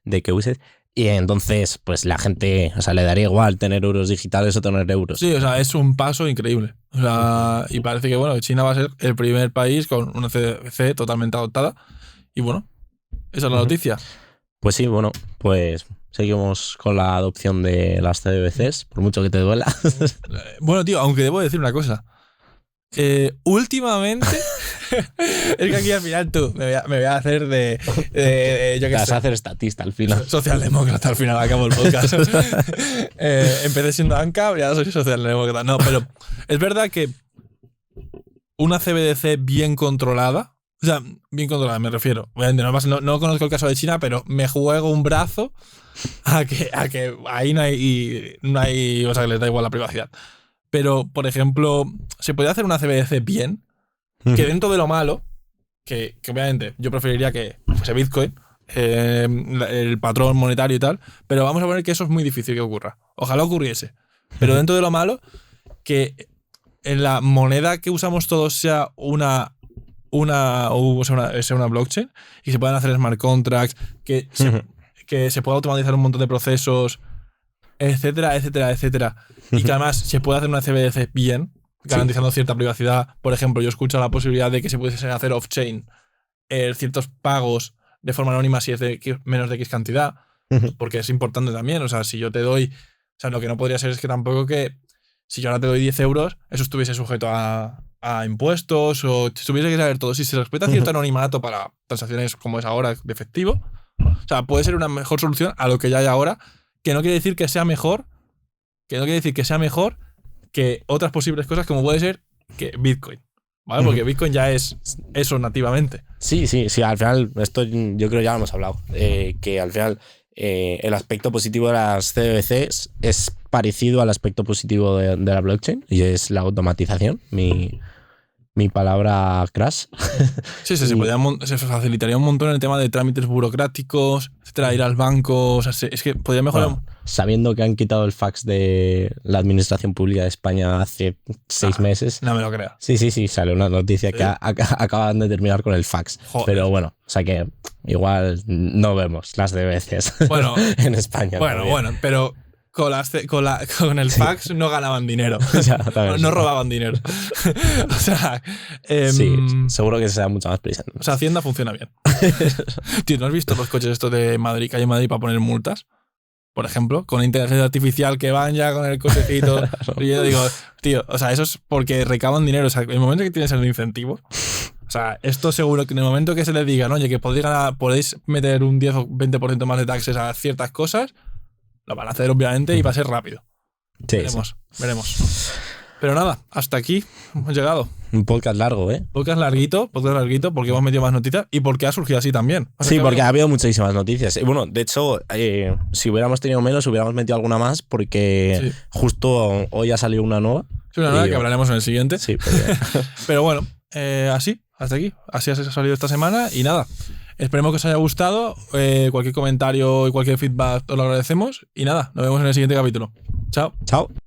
de qué uses. Y entonces, pues la gente, o sea, le daría igual tener euros digitales o tener euros. Sí, o sea, es un paso increíble. O sea, y parece que, bueno, China va a ser el primer país con una CBDC totalmente adoptada. Y bueno, esa es la noticia. Pues sí, bueno, pues seguimos con la adopción de las CBDCs, por mucho que te duela. Bueno, tío, aunque debo decir una cosa. Últimamente... es que aquí al final tú me voy a hacer Te vas a hacer estatista al final. Socialdemócrata al final, acabo el podcast. Empecé siendo ANCA, ya soy socialdemócrata. No, pero es verdad que una CBDC bien controlada, o sea, bien controlada me refiero, obviamente no conozco el caso de China, pero me juego un brazo a que ahí no hay, o sea, que les da igual la privacidad. Pero, por ejemplo, se podría hacer una CBDC bien, que dentro de lo malo, que obviamente yo preferiría que fuese Bitcoin, el patrón monetario y tal, pero vamos a poner que eso es muy difícil que ocurra. Ojalá ocurriese. Pero dentro de lo malo, que en la moneda que usamos todos sea una blockchain y se puedan hacer smart contracts, que se pueda automatizar un montón de procesos, etcétera, etcétera, etcétera. Y que además se pueda hacer una CBDC bien, garantizando cierta privacidad. Por ejemplo, yo escucho la posibilidad de que se pudiesen hacer off-chain ciertos pagos de forma anónima si es de menos de X cantidad, porque es importante también. O sea, si yo te doy... O sea, lo que no podría ser es que tampoco que si yo ahora te doy 10 euros, eso estuviese sujeto a impuestos o tuviese que saber todo. Si se respeta cierto anonimato para transacciones como es ahora de efectivo, o sea, puede ser una mejor solución a lo que ya hay ahora, que no quiere decir que sea mejor, que otras posibles cosas como puede ser que Bitcoin, ¿vale? Porque Bitcoin ya es eso nativamente. Sí, al final, esto yo creo ya lo hemos hablado, que al final el aspecto positivo de las CBDCs es parecido al aspecto positivo de la blockchain y es la automatización, mi palabra crash. Sí, se facilitaría un montón el tema de trámites burocráticos, etcétera, ir al banco, o sea, es que podría mejorar. Bueno, sabiendo que han quitado el fax de la Administración Pública de España hace 6 meses. No me lo creo. Sí, sale una noticia que acaban de terminar con el fax. Joder. Pero bueno, o sea que igual no vemos las de veces en España. Bueno, pero con el fax no ganaban dinero. No robaban dinero. O sea, sí, seguro que se da mucha más prisa. O sea, Hacienda funciona bien. Tío, ¿no has visto los coches estos de Madrid, calle Madrid, para poner multas? Por ejemplo, con inteligencia artificial que van ya con el cochecito. Y yo digo, tío, o sea, eso es porque recaban dinero. O sea, en el momento que tienes el incentivo, o sea, esto seguro que en el momento que se les digan, oye, que podéis meter un 10 o 20% más de taxes a ciertas cosas, lo van a hacer obviamente y va a ser rápido. Sí, veremos. Pero nada, hasta aquí hemos llegado. Un podcast largo, ¿eh? Podcast larguito, porque hemos metido más noticias y porque ha surgido así también. Sí, porque ha habido muchísimas noticias. Y bueno, de hecho, si hubiéramos tenido menos, hubiéramos metido alguna más porque justo hoy ha salido una nueva. Sí, una nueva que hablaremos en el siguiente. Sí, pero bueno, así, hasta aquí. Así ha salido esta semana y nada. Esperemos que os haya gustado. Cualquier comentario y cualquier feedback os lo agradecemos. Y nada, nos vemos en el siguiente capítulo. Chao.